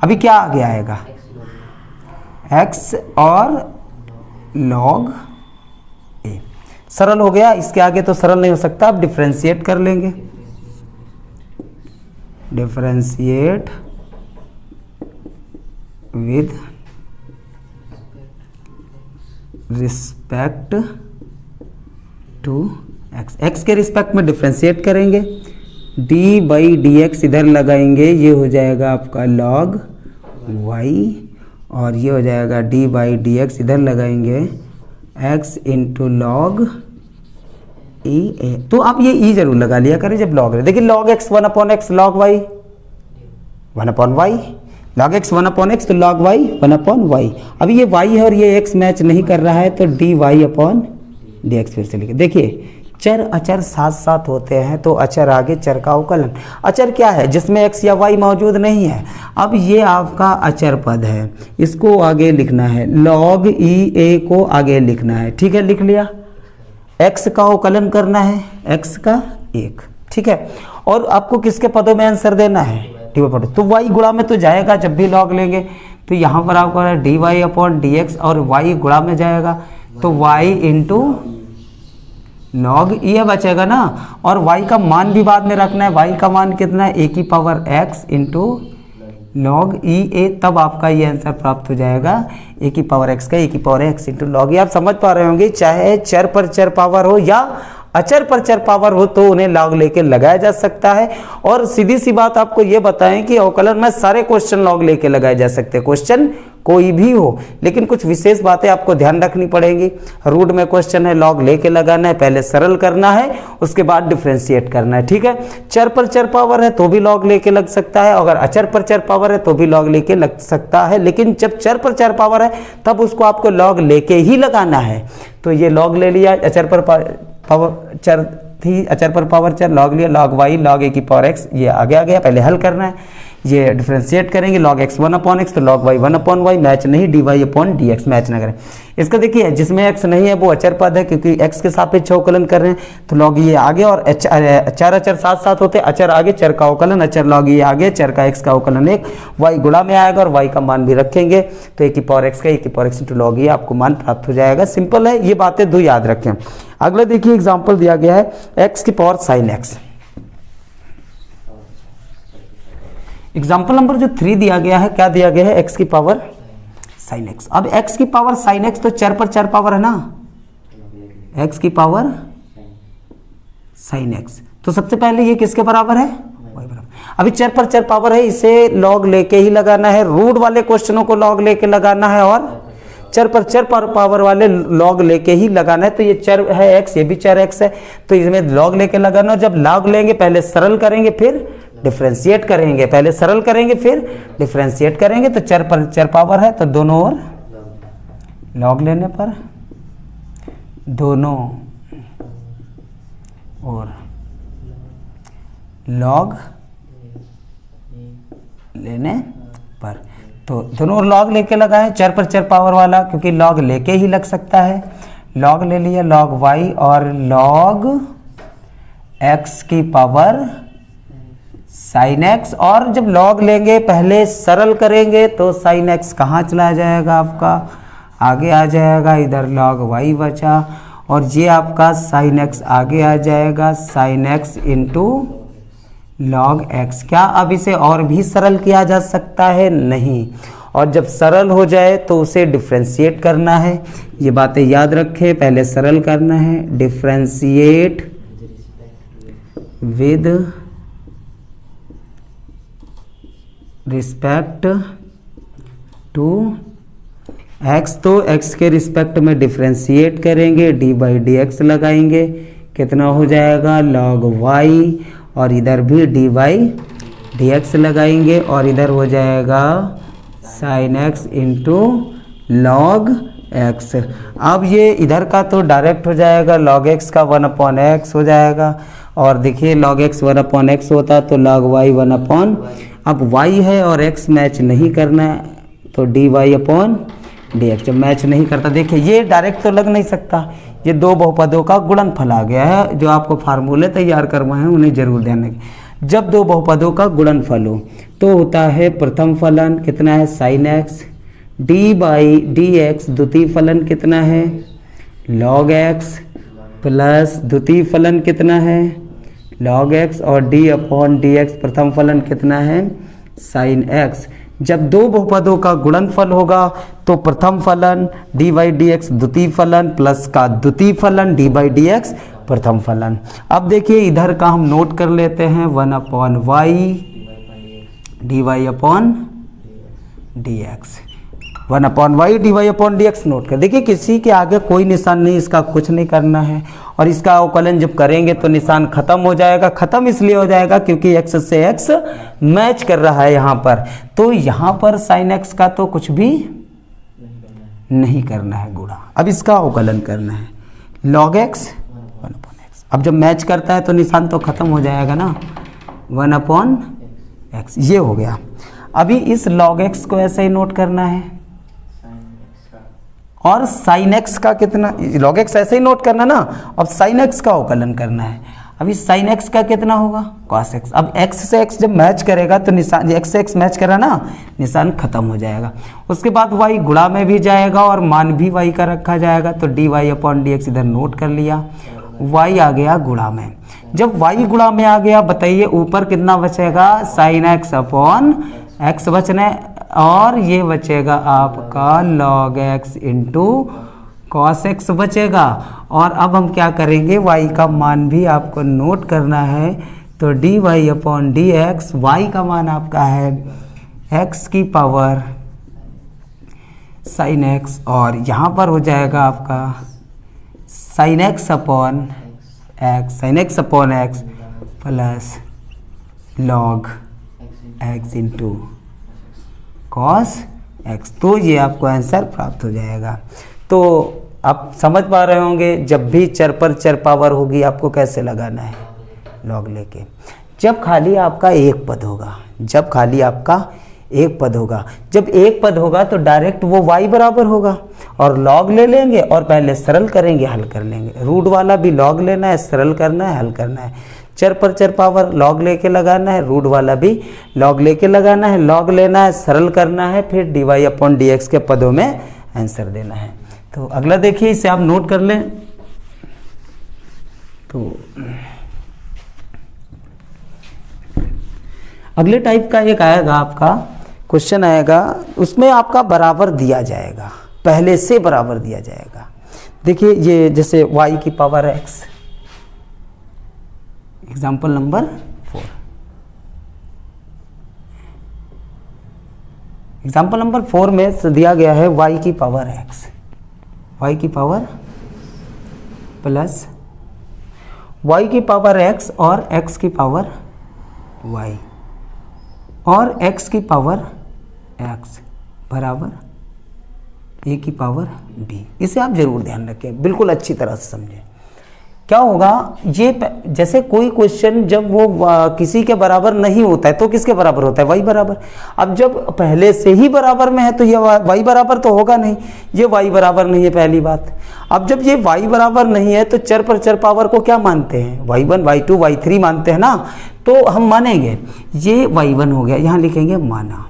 अभी क्या आगे आएगा, x और लॉग a सरल हो गया, इसके आगे तो सरल नहीं हो सकता। अब डिफ्रेंशिएट कर लेंगे, differentiate with respect to x, x के रिस्पेक्ट में डिफ्रेंशिएट करेंगे, d बाई डी एक्स इधर लगाएंगे, ये हो जाएगा आपका log y, और ये हो जाएगा d बाई डी एक्स इधर लगाएंगे x into log e a। तो आप ये e जरूर लगा लिया करें जब लॉग रहे। देखिए log x 1 upon x, log y 1 upon y, log x 1/x तो log y 1/y। अभी ये y है और ये x मैच नहीं कर रहा है तो dy/dx फिर से लिखे। देखिए चर अचर साथ साथ होते हैं तो अचर आगे चर का अवकलन। अचर क्या है? जिसमें x या y मौजूद नहीं है। अब ये आपका अचर पद है, इसको आगे लिखना है, log e a को आगे लिखना है। ठीक है, लिख लिया। x का अवकलन करना है, x का 1। ठीक है, और आपको किसके पदों में आंसर देना है? dy पदों। तो y गुणा में तो जाएगा जब भी log लेंगे, तो यहाँ पर आपको dy/dx और y गुणा में जाएगा तो y इंटू log ये बचेगा ना, और y का मान भी बाद में रखना है। y का मान कितना है? a की power x into log e a, तब आपका ये आंसर प्राप्त हो जाएगा a की पावर x का a की पावर x इंटू log। ये आप समझ पा रहे होंगे, चाहे चर पर चर पावर हो या अचर पर चर पावर हो तो उन्हें log लेके लगाया जा सकता है। और सीधी सी बात आपको ये बताएं कि अवकलन में सारे क्वेश्चन log लेके लगाए जा सकते हैं, क्वेश्चन कोई भी हो, लेकिन कुछ विशेष बातें आपको ध्यान रखनी पड़ेंगी। रूट में क्वेश्चन है, log लेके लगाना है, पहले सरल करना है, उसके बाद डिफ्रेंशिएट करना है। ठीक है, चर पर चर पावर है तो भी log लेके लग सकता है, अगर अचर पर चर पावर है तो भी log लेके लग सकता है, लेकिन जब चर पर चर पावर है तब उसको आपको log लेके ही लगाना है। तो ये log ले लिया, अचर पर पावर चर थी, अचर पर पावर चर, log लिया, log y log a की पावर x, ये आगे आ गया। पहले हल करना है, ये डिफ्रेंशिएट करेंगे, log x 1/x तो log y 1/y, मैच नहीं, dy/dx मैच ना करें। इसका देखिए जिसमें x नहीं है वो अचर पद है, क्योंकि x के सापेक्ष अवकलन कर रहे हैं तो log ये आगे, और चार अचर साथ साथ होते हैं, अचर आगे चर का अवकलन, अचर log ये आगे, चर का x का अवकलन 1, y गुणा में आएगा और y का मान भी रखेंगे तो a की पावर x का a की पावर x इंटू log ये आपको मान प्राप्त हो जाएगा। सिंपल है, ये बातें दो याद रखें। अगला देखिए एग्जाम्पल दिया गया है x की power sin x। Example number जो 3 दिया गया है, क्या दिया गया है? x की पावर sin x। अब x की पावर sin x तो चर पर चर पावर है ना, x की पावर sin x, तो सबसे पहले ये किसके बराबर है? y बराबर। अभी चर पर चर पावर है, इसे log लेके ही लगाना है, रूट वाले क्वेश्चनों को log लेके लगाना है, और चर पर चर पावर वाले log लेके ही लगाना है। तो ये चर है x, ये भी चर x है, तो इसमें log लेके लगाना, और जब log लेंगे पहले सरल करेंगे फिर डिफ्रेंशिएट करेंगे, पहले सरल करेंगे फिर डिफ्रेंशिएट करेंगे। तो चर पर चर पावर है तो दोनों ओर log लेने पर, दोनों और log लेने पर, तो दोनों ओर log लेके लगाए, चर पर चर पावर वाला, क्योंकि log लेके ही लग सकता है। log ले लिया, log y और log x की पावर sin x, और जब log लेंगे पहले सरल करेंगे तो sin x कहाँ चला जाएगा? आपका आगे आ जाएगा, इधर log y बचा, और ये आपका sin x आगे आ जाएगा, sin x into log x। क्या अब इसे और भी सरल किया जा सकता है? नहीं। और जब सरल हो जाए तो उसे डिफ्रेंशिएट करना है, ये बातें याद रखें, पहले सरल करना है, differentiate with respect to x, तो x के रिस्पेक्ट में डिफ्रेंशिएट करेंगे, dy/dx लगाएंगे, कितना हो जाएगा? log y, और इधर भी dy/dx लगाएंगे, और इधर हो जाएगा sin x into log x। अब ये इधर का तो डायरेक्ट हो जाएगा, log x का 1/x हो जाएगा, और देखिए log x 1/x होता तो log y 1/, अब y है और x मैच नहीं करना है तो dy/dx। जब मैच नहीं करता, देखिए ये डायरेक्ट तो लग नहीं सकता, ये दो बहुपदों का गुणनफल आ गया है। जो आपको फार्मूले तैयार करवाए हैं उन्हें जरूर ध्यान रखें। जब दो बहुपदों का गुणनफल हो तो होता है प्रथम फलन कितना है? sin x, dy/dx द्वितीय फलन कितना है? log x, प्लस द्वितीय फलन कितना है? log x, और d/dx प्रथम फलन कितना है? sin x। जब दो बहुपदों का गुणनफल होगा तो प्रथम फलन dy/dx द्वितीय फलन प्लस का द्वितीय फलन dy/dx प्रथम फलन। अब देखिए इधर का हम नोट कर लेते हैं, 1/y dy/dx, 1/y dy/dx note कर। देखिए किसी के आगे कोई निशान नहीं, इसका कुछ नहीं करना है, और इसका अवकलन जब करेंगे तो निशान खत्म हो जाएगा। खत्म इसलिए हो जाएगा क्योंकि x से x मैच कर रहा है यहाँ पर, तो यहाँ पर sin x का तो कुछ भी नहीं करना है गुणा। अब इसका अवकलन करना है log x 1/x। अब जब मैच करता है तो निशान तो खत्म हो जाएगा ना, 1/x ये हो गया। अभी इस log x को ऐसे ही नोट करना है, और sin x का कितना, log x ऐसे ही नोट करना ना, अब sin x का अवकलन करना है। अभी sin x का कितना होगा cos x। अब x से x जब मैच करेगा तो निशान, x से x मैच करा ना, निशान खत्म हो जाएगा। उसके बाद y गुणा में भी जाएगा और मान भी y का रखा जाएगा, तो dy/dx इधर नोट कर लिया, y आ गया गुणा में। जब y गुणा में आ गया, बताइए ऊपर कितना बचेगा, sin x/x बचने, और ये बचेगा आपका log x into cos x बचेगा। और अब हम क्या करेंगे, y का मान भी आपको नोट करना है, तो dy/dx, y का मान आपका है x की पावर sin x, और यहाँ पर हो जाएगा आपका sin x/x plus log x into cos x। तो ये आपको आंसर प्राप्त हो जाएगा। तो आप समझ पा रहे होंगे, जब भी चर पर चर पावर होगी आपको कैसे लगाना है, लॉग लेके। जब खाली आपका एक पद होगा, जब खाली आपका एक पद होगा, जब एक पद होगा तो डायरेक्ट वो y बराबर होगा, और लॉग ले लेंगे और पहले सरल करेंगे, हल कर लेंगे। रूट वाला भी लॉग लेना है, सरल करना है, हल करना है। चर पर चर पावर लॉग लेके लगाना है, रूट वाला भी लॉग लेके लगाना है, लॉग लेना है, सरल करना है, फिर dy/dx के पदों में आंसर देना है। तो अगला देखिए, इसे आप नोट कर लें। तो अगले टाइप का एक आएगा, आपका क्वेश्चन आएगा, उसमें आपका बराबर दिया जाएगा, पहले से बराबर दिया जाएगा। देखिए ये जैसे y की power x, example number 4। Example number 4 में दिया गया है y की पावर x, y की पावर प्लस y की पावर x और x की पावर y और x की पावर x बराबर a की पावर b। इसे आप जरूर ध्यान रखें, बिल्कुल अच्छी तरह से समझें। क्या होगा, ये जैसे कोई क्वेश्चन जब वो किसी के बराबर नहीं होता है तो किसके बराबर होता है, y बराबर। अब जब पहले से ही बराबर में है तो ये y बराबर तो होगा नहीं, ये y बराबर नहीं है पहली बात। अब जब ये y बराबर नहीं है तो चर पर चर पावर को क्या मानते हैं, y1 y2 y3 मानते हैं ना, तो हम मानेंगे ये y1 हो गया, यहाँ लिखेंगे माना,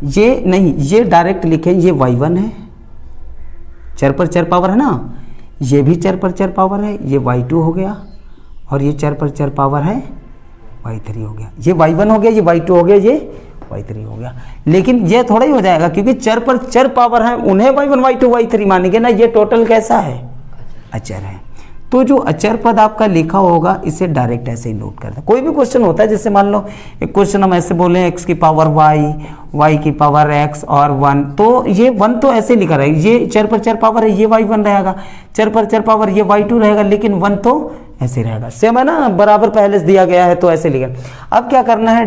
ये नहीं, ये डायरेक्ट लिखें, ये y1 है, चर पर चर पावर है ना, ये भी चर पर चर पावर है, ये y2 हो गया, और ये चर पर चर पावर है y3 हो गया। ये y1 हो गया, ये y2 हो गया, ये y3 हो गया। लेकिन ये थोड़ा ही हो जाएगा, क्योंकि चर पर चर पावर है, उन्हें y1 y2 y3 मानेंगे ना, ये टोटल कैसा है, अचर है। तो जो अचर पद आपका लिखा होगा इसे डायरेक्ट ऐसे ही नोट करते हैं। कोई भी क्वेश्चन होता है, जैसे मान लो एक क्वेश्चन हम ऐसे बोले x की पावर y की पावर x और 1, तो ये 1 तो ऐसे लिखा रहेगा, ये चर पर चर पावर है, ये y1 रहेगा, चर पर चर पावर ये y2 रहेगा, लेकिन 1 तो ऐसे रहेगा। सेम है ना, बराबर पहले से दिया गया है तो ऐसे लिखा। अब क्या करना है,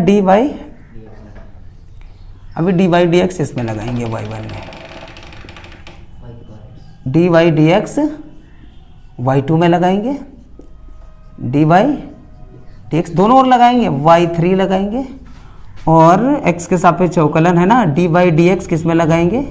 अभी dy/dx इसमें लगाएंगे y1 में, dy/dx y2 में लगाएंगे, dy/dx दोनों ओर लगाएंगे, y3 लगाएंगे, और x के सापेक्ष अवकलन है ना, dy/dx किस में लगाएंगे,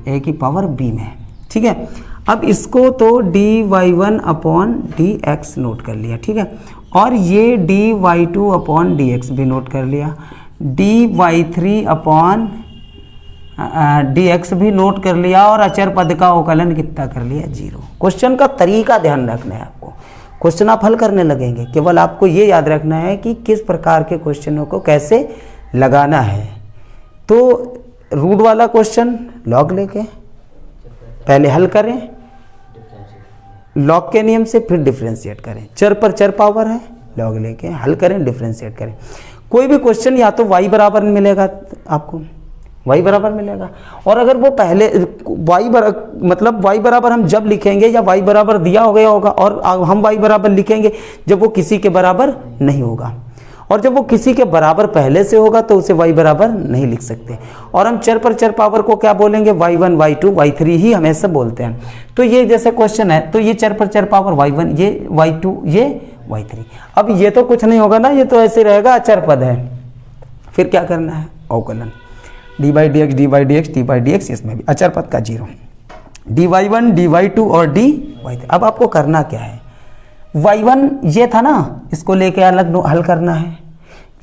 a की पावर b में। ठीक है, अब इसको तो dy1/dx नोट कर लिया, ठीक है, और ये dy2/dx भी नोट कर लिया, dy3/dx भी नोट कर लिया, और अचर पद का अवकलन कितना कर लिया, 0। क्वेश्चन का तरीका ध्यान रखना है आपको, क्वेश्चन आप हल करने लगेंगे, केवल आपको ये याद रखना है कि किस प्रकार के क्वेश्चनों को कैसे लगाना है। तो रूट वाला क्वेश्चन लॉग लेके पहले हल करें, लॉग के नियम से फिर डिफरेंशिएट करें, चर पर चर पावर है, लॉग लेके हल करें, डिफरेंशिएट करें। कोई भी क्वेश्चन या तो y बराबर मिलेगा आपको, y बराबर मिलेगा। और अगर वो पहले मतलब y बराबर हम जब लिखेंगे या y बराबर दिया हो गया होगा, और हम y बराबर लिखेंगे जब वो किसी के बराबर नहीं होगा, और जब वो किसी के बराबर पहले से होगा तो उसे y बराबर नहीं लिख सकते। और हम चर पर चर पावर को क्या बोलेंगे, y1 y2 y3 ही हमेशा बोलते हैं। तो ये जैसे क्वेश्चन है, तो ये चर पर चर पावर y1, ये y2, ये y3। अब ये तो कुछ नहीं होगा ना, ये तो ऐसे रहेगा, अचर पद है। फिर क्या करना है, अवकलन dy dx dy dx dy dx, इसमें भी अचर पद का 0, dy1 dy2 और dy3। अब आपको करना क्या है, y1 ये था ना, इसको लेकर अलग हल करना है,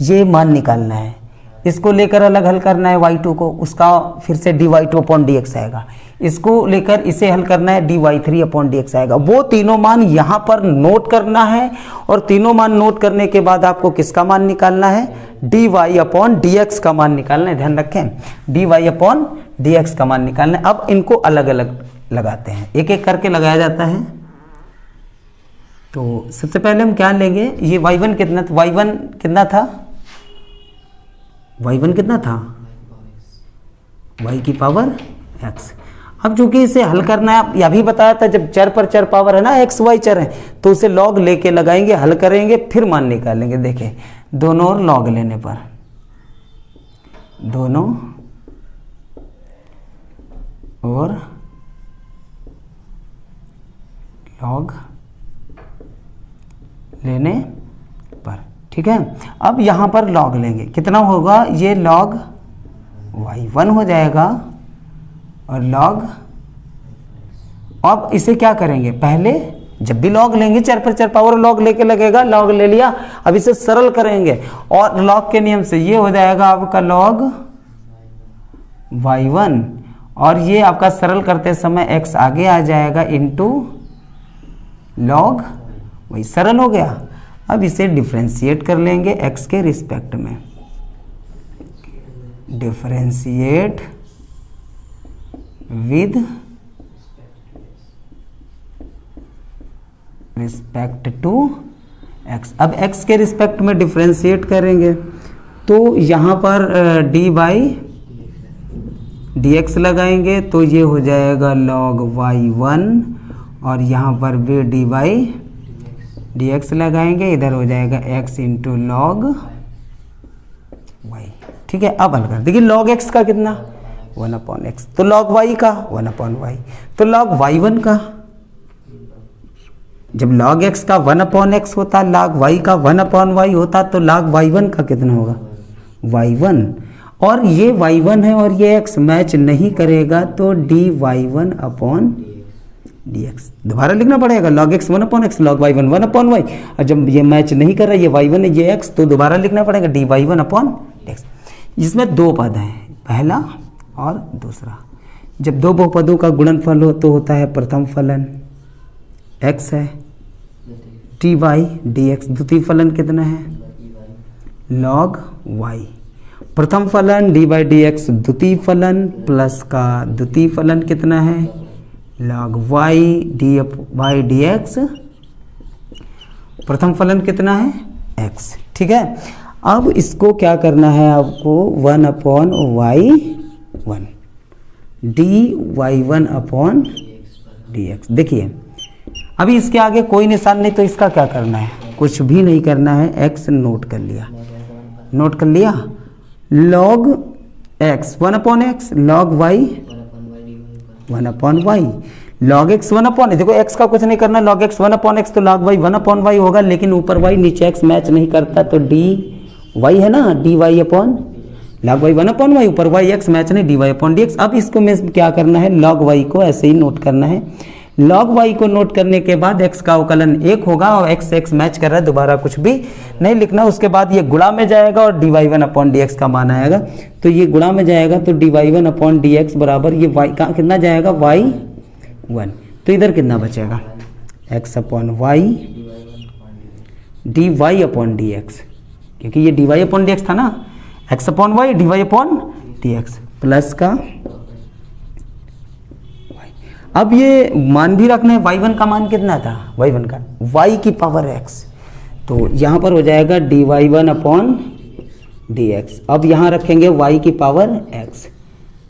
ये मान निकालना है, इसको लेकर अलग हल करना है y2 को, उसका फिर से dy2 अपॉन dx आएगा, इसको लेकर इसे हल करना है dy3 अपॉन dx आएगा। वो तीनों मान यहाँ पर नोट करना है, और तीनों मान नोट करने के बाद आपको किसका मान निकालना है, dy अपॉन dx का मान निकालना है। ध्यान रखें, dy अपॉन dx का मान निकालना है। अब इनको अलग अलग लगाते हैं, एक एक करके लगाया जाता है। तो सबसे पहले हम क्या लेंगे, ये y1 कितना था, y1 कितना था, y1 कितना था, y की पावर x। अब चूंकि इसे हल करना है, यह भी बताया था जब चर पर चर पावर है ना, x y चर है, तो उसे लॉग लेके लगाएंगे, हल करेंगे, फिर मान निकालेंगे। देखें, दोनों और लॉग लेने पर, दोनों और लॉग लेने पर, ठीक है। अब यहाँ पर लॉग लेंगे, कितना होगा, ये लॉग y1 हो जाएगा और लॉग, अब इसे क्या करेंगे, पहले जब भी लॉग लेंगे चर पर चर पावर लॉग लेके लगेगा, लॉग ले लिया, अब इसे सरल करेंगे, और लॉग के नियम से ये हो जाएगा आपका लॉग y1, और ये आपका सरल करते समय x आगे आ जाएगा इंटू लॉग, वही सरल हो गया। अब इसे डिफरेंशिएट कर लेंगे x के रिस्पेक्ट में, differentiate with respect to x। अब x के रिस्पेक्ट में डिफरेंशिएट करेंगे तो यहाँ पर dy dx लगाएंगे, तो ये हो जाएगा log y1, और यहाँ पर भी dy dx लगाएंगे, इधर हो जाएगा x इंटू लॉग y, ठीक है। अब हल कर देखिए, log x का कितना, 1 अपॉन x, तो log y का 1 अपॉन y, तो log y1 का, जब log x का 1 अपॉन x होता, log y का 1 अपॉन y होता, तो log y1 का कितना होगा, y1, और ये y1 है और ये x मैच नहीं करेगा, तो dy1 अपॉन dx दोबारा लिखना पड़ेगा, log x 1 upon x, log y1 1 upon y, और जब ये मैच नहीं कर रहा, ये y1 है ये x, तो दोबारा लिखना पड़ेगा dy1 अपॉन dx। इसमें दो पद हैं, पहला और दूसरा। जब दो बहुपदों का गुणनफल हो तो होता है प्रथम फलन, x है, dy dx, द्वितीय फलन कितना है, log y, प्रथम फलन dy dx, द्वितीय फलन प्लस का द्वितीय फलन कितना है, log y dy dx, प्रथम फलन कितना है, x, ठीक है। अब इसको क्या करना है आपको, 1 upon y1 dy1 upon dx। देखिए अभी इसके आगे कोई निशान नहीं, तो इसका क्या करना है, कुछ भी नहीं करना है, x नोट कर लिया, नोट कर लिया, log x 1 upon x, log y 1 upon y, log x 1 upon, देखो x का कुछ नहीं करना, log x 1 अपॉन x, तो log y 1 अपॉन y होगा, लेकिन ऊपर y नीचे x मैच नहीं करता, तो dy है ना, dy upon log y 1 upon y, ऊपर y x मैच नहीं, dy अपॉन dx। अब इसको में क्या करना है, log y को ऐसे ही नोट करना है, log y को नोट करने के बाद x का अवकलन 1 होगा, और x मैच कर रहा है, दोबारा कुछ भी नहीं लिखना। उसके बाद ये गुणा में जाएगा और dy1 अपॉन dx का मान आएगा, तो ये गुणा में जाएगा, तो dy1 अपॉन dx बराबर ये y का कितना जाएगा, y1, तो इधर कितना बचेगा, x upon y dy upon dx, क्योंकि ये dy अपॉन dx था ना, x upon y dy upon dx plus का y। अब ये मान भी रखना है, y1 का मान कितना था, y1 का y की पावर x, तो यहाँ पर हो जाएगा dy1 अपॉन dx। अब यहाँ रखेंगे y की पावर x,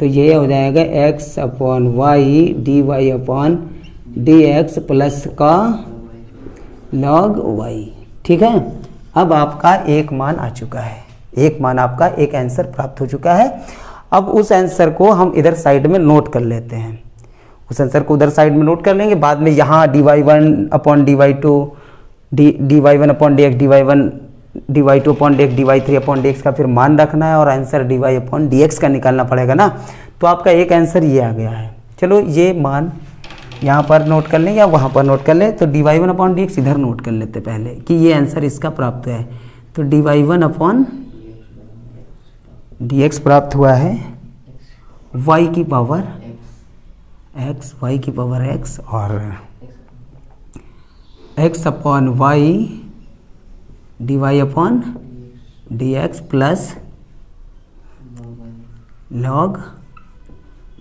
तो ये हो जाएगा x upon Y D Y upon D X plus का लॉग वाई। ठीक है, अब आपका एक मान आ चुका है, एक मान आपका एक आंसर प्राप्त हो चुका है। अब उस आंसर को हम इधर साइड में नोट कर लेते हैं, उस आंसर को उधर साइड में नोट कर लेंगे। बाद में यहाँ dy1 upon dy2 dy1 upon dx dy1 dy2 upon dx dy3 upon dx का फिर मान रखना है और आंसर dy अपॉन dx का निकालना पड़ेगा ना। तो आपका एक आंसर ये आ गया है। चलो ये मान यहाँ पर नोट कर लें या वहाँ पर नोट कर लें। तो dy1 अपॉन dx इधर नोट कर लेते पहले कि ये आंसर इसका प्राप्त है। तो dy1 अपॉन dx प्राप्त हुआ है y की पावर x, y की पावर x और x upon Y D Y upon D X plus log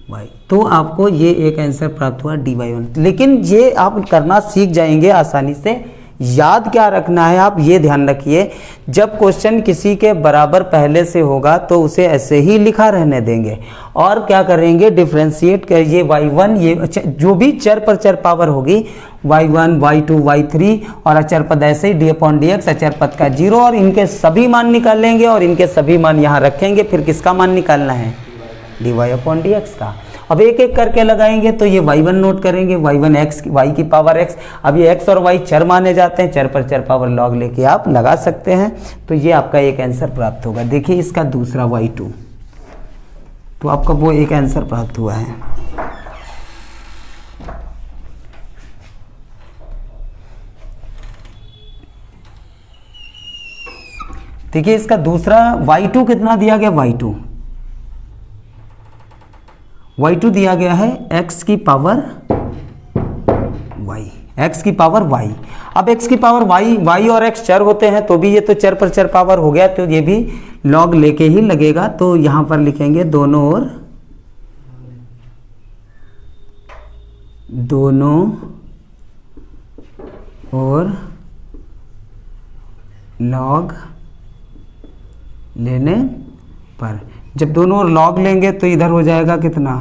Y. तो आपको ये एक आंसर प्राप्त हुआ dy1। लेकिन ये आप करना सीख जाएंगे आसानी से। याद क्या रखना है, आप ये ध्यान रखिए, जब क्वेश्चन किसी के बराबर पहले से होगा तो उसे ऐसे ही लिखा रहने देंगे और क्या करेंगे, डिफ्रेंशिएट कर ये y1, ये जो भी चर पर चर पावर होगी y1 y2 y3 और अचर पद ऐसे ही d अपॉन dx, अचर पद का 0 और इनके सभी मान निकाल लेंगे और इनके सभी मान यहाँ रखेंगे। फिर किसका मान निकालना है, dy अपॉन dx का। अब एक एक करके लगाएंगे तो ये y1 नोट करेंगे, y1 x y की पावर x। अब ये x और y चर माने जाते हैं, चर पर चर पावर लॉग लेके आप लगा सकते हैं। तो ये आपका एक आंसर प्राप्त होगा। देखिए इसका दूसरा y2, तो आपका वो एक आंसर प्राप्त हुआ है। देखिए इसका दूसरा y2 कितना दिया गया, y2 दिया गया है x की पावर y, x की पावर y। अब x की पावर y और x चर होते हैं तो भी ये तो चर पर चर पावर हो गया, तो ये भी लॉग लेके ही लगेगा। तो यहां पर लिखेंगे दोनों ओर लॉग लेने पर, जब दोनों ओर लॉग लेंगे तो इधर हो जाएगा कितना,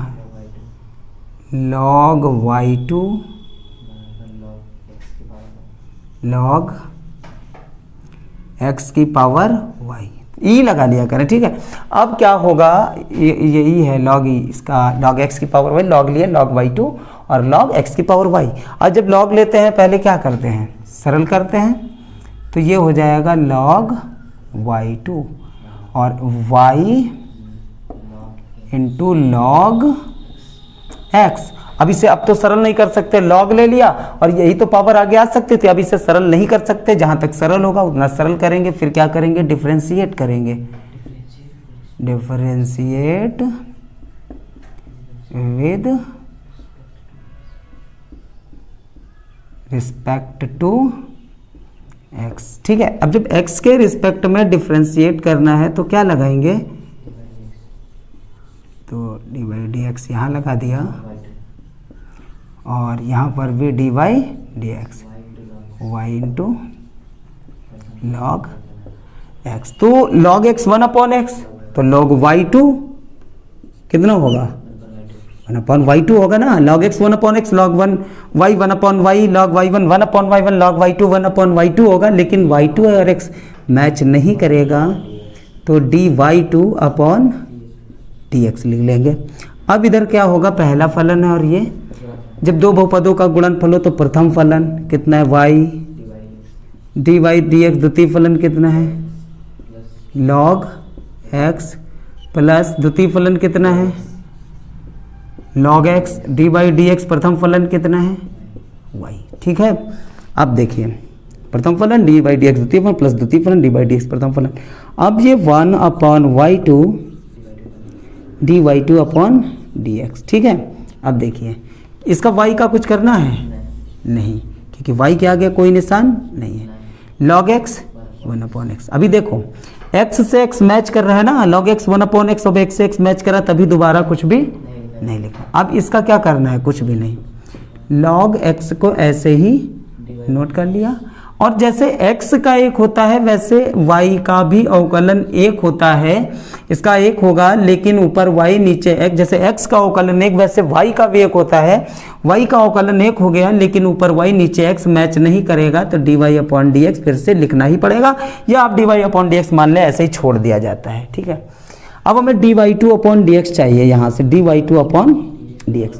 लॉग y2 लॉग x की पावर y, ई लगा लिया करें। ठीक है, अब क्या होगा, ये ई है लॉग ई, इसका लॉग x की पावर y, लॉग लिए लॉग y2 और लॉग x की पावर y। और जब लॉग लेते हैं पहले क्या करते हैं, सरल करते हैं, तो ये हो जाएगा लॉग y2 और y इंटू लॉग x। अब इसे अब तो सरल नहीं कर सकते, लॉग ले लिया और यही तो पावर आगे आ सकते थे। अब इसे सरल नहीं कर सकते, जहां तक सरल होगा उतना सरल करेंगे। फिर क्या करेंगे, डिफरेंशिएट करेंगे, differentiate with respect to x। ठीक है, अब जब x के रिस्पेक्ट में डिफरेंशिएट करना है तो क्या लगाएंगे, तो डी बाई डी एक्स यहाँ लगा दिया और यहाँ पर भी D by D X Y into log X. तो लॉग एक्स 1 अपॉन एक्स, तो लॉग y2 कितना होगा, 1 अपॉन y2 होगा ना। Log X 1 upon X, log 1 y 1 upon y, log y1 1 upon y1, log y2 1 upon y2 होगा। लेकिन y2 और x match नहीं करेगा तो dy2 अपॉन dx लिख लेंगे। अब इधर क्या होगा, पहला फलन है और ये जब दो बहुपदों का गुणनफल हो तो प्रथम फलन कितना है y, dy dx, द्वितीय फलन कितना है log x, प्लस द्वितीय फलन कितना है log x, dy dx, प्रथम फलन कितना है y। ठीक है, अब देखिए प्रथम फलन dy dx द्वितीय फलन प्लस द्वितीय फलन dy dx प्रथम फलन। अब ये 1 upon y2 dy2 upon dx। ठीक है, अब देखिए इसका y का कुछ करना है नहीं, क्योंकि y के आगे कोई निशान नहीं है। log x 1 अपॉन x, अभी देखो x से x मैच कर रहा है ना, log x 1 अपॉन x, अब x से x मैच कर रहा है, तभी दोबारा कुछ भी नहीं लिखा। अब इसका क्या करना है, कुछ भी नहीं, log x को ऐसे ही नोट कर लिया और जैसे x का 1 होता है वैसे y का भी अवकलन 1 होता है, इसका 1 होगा लेकिन ऊपर y नीचे x, जैसे x का अवकलन 1 वैसे y का भी 1 होता है, y का अवकलन 1 हो गया लेकिन ऊपर y नीचे x मैच नहीं करेगा तो dy/dx फिर से लिखना ही पड़ेगा, या आप dy/dx मान ले, ऐसे ही छोड़ दिया जाता है। ठीक है, अब हमें dy2/dx चाहिए, यहाँ से dy2/dx,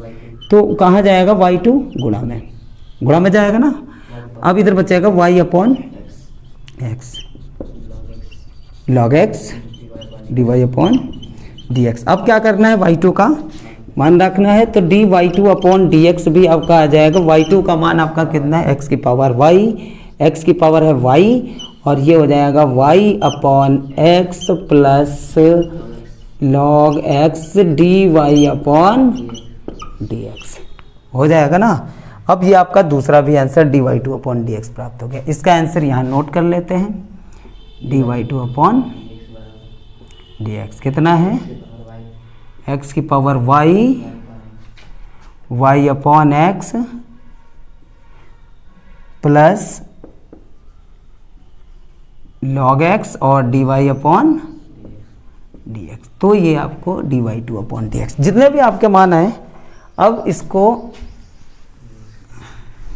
तो कहाँ जाएगा y2 गुणा में जाएगा ना। अब इधर बचेगा y/x log x dy/dx। अब क्या करना है, y2 का मान रखना है, तो dy2/dx भी आपका आ जाएगा। y2 का मान आपका कितना है, x की पावर y, x की पावर है y, और ये हो जाएगा y/x plus log x dy/dx हो जाएगा ना। अब ये आपका दूसरा भी आंसर dy2/dx प्राप्त हो गया। इसका आंसर यहाँ नोट कर लेते हैं, dy2/dx कितना है, x की power y, y/x plus log x और dy/dx। तो ये आपको dy2/dx जितने भी आपके मान आए, अब इसको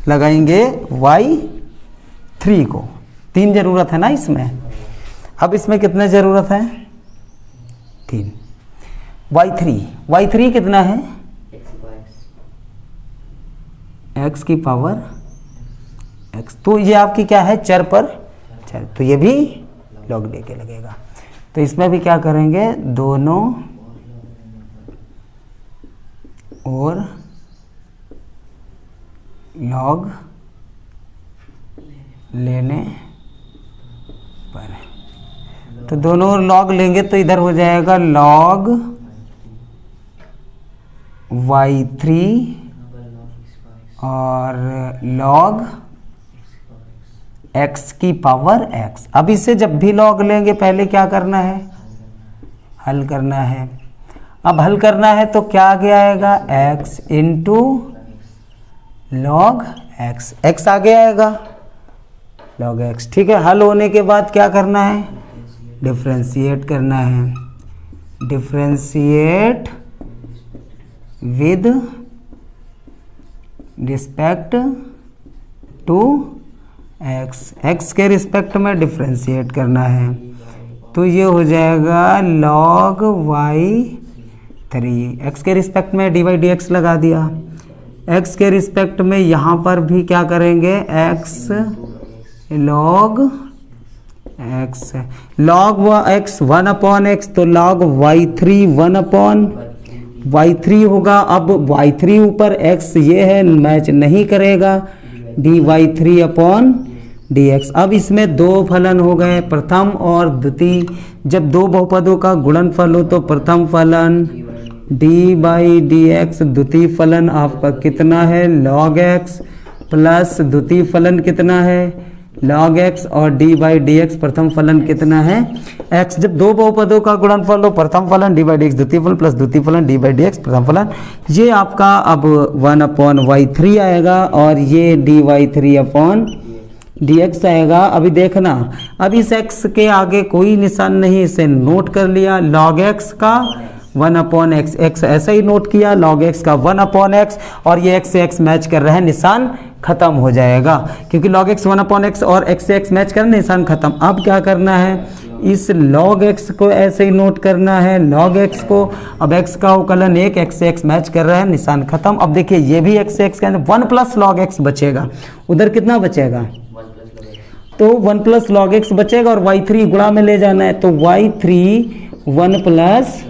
लगाएंगे y3 को, 3 जरूरत है ना इसमें। अब इसमें कितने जरूरत है, 3। y3 कितना है, x की पावर x, तो ये आपकी क्या है, चर पर चर, तो ये भी log दे के लगेगा। तो इसमें भी क्या करेंगे, दोनों और log लेने पर, तो दोनों और log लेंगे तो इधर हो जाएगा log y3 और log x की पावर x। अब इसे जब भी log लेंगे पहले क्या करना है, हल करना है। अब हल करना है तो क्या आगे आएगा, x into log x, x आगे आएगा log x। ठीक है, हल होने के बाद क्या करना है, डिफ्रेंशिएट करना है, differentiate with respect to x, x के रिस्पेक्ट में डिफ्रेंशिएट करना है, तो ये हो जाएगा log y3, x के रिस्पेक्ट में dy/dx लगा दिया, x के रिस्पेक्ट में यहाँ पर भी क्या करेंगे, x log x, log x 1/x, तो log y3 1/y3 होगा। अब y3 ऊपर x ये है, मैच नहीं करेगा, dy3/dx। अब इसमें दो फलन हो गए, प्रथम और द्वितीय। जब दो बहुपदों का गुणनफल हो तो प्रथम फलन dy/dx, द्वितीय फलन आपका कितना है, log x, प्लस द्वितीय फलन कितना है, log x, और dy/dx प्रथम फलन कितना है, x। जब दो बहुपदों का गुणनफल हो, प्रथम फलन dy/dx द्वितीय फलन प्लस द्वितीय फलन dy/dx प्रथम फलन, ये आपका अब 1/y3 आएगा और ये dy3/dx आएगा। अभी देखना, अब इस x के आगे कोई निशान नहीं, इसे नोट कर लिया, log x का 1/x, x ऐसा ही नोट किया, log x का 1/x, और ये x से x मैच कर रहे हैं, निशान खत्म हो जाएगा, क्योंकि log x 1/x और x से x मैच करना, निशान खत्म। अब क्या करना है, इस log x को ऐसे ही नोट करना है, log x को, अब x का अवकलन 1, x से x मैच कर रहा है, निशान खत्म। अब देखिए ये भी x से x का 1 प्लस log x बचेगा, उधर कितना बचेगा, तो 1 प्लस log x बचेगा, और y3 गुणा में ले जाना है, तो y3 1 प्लस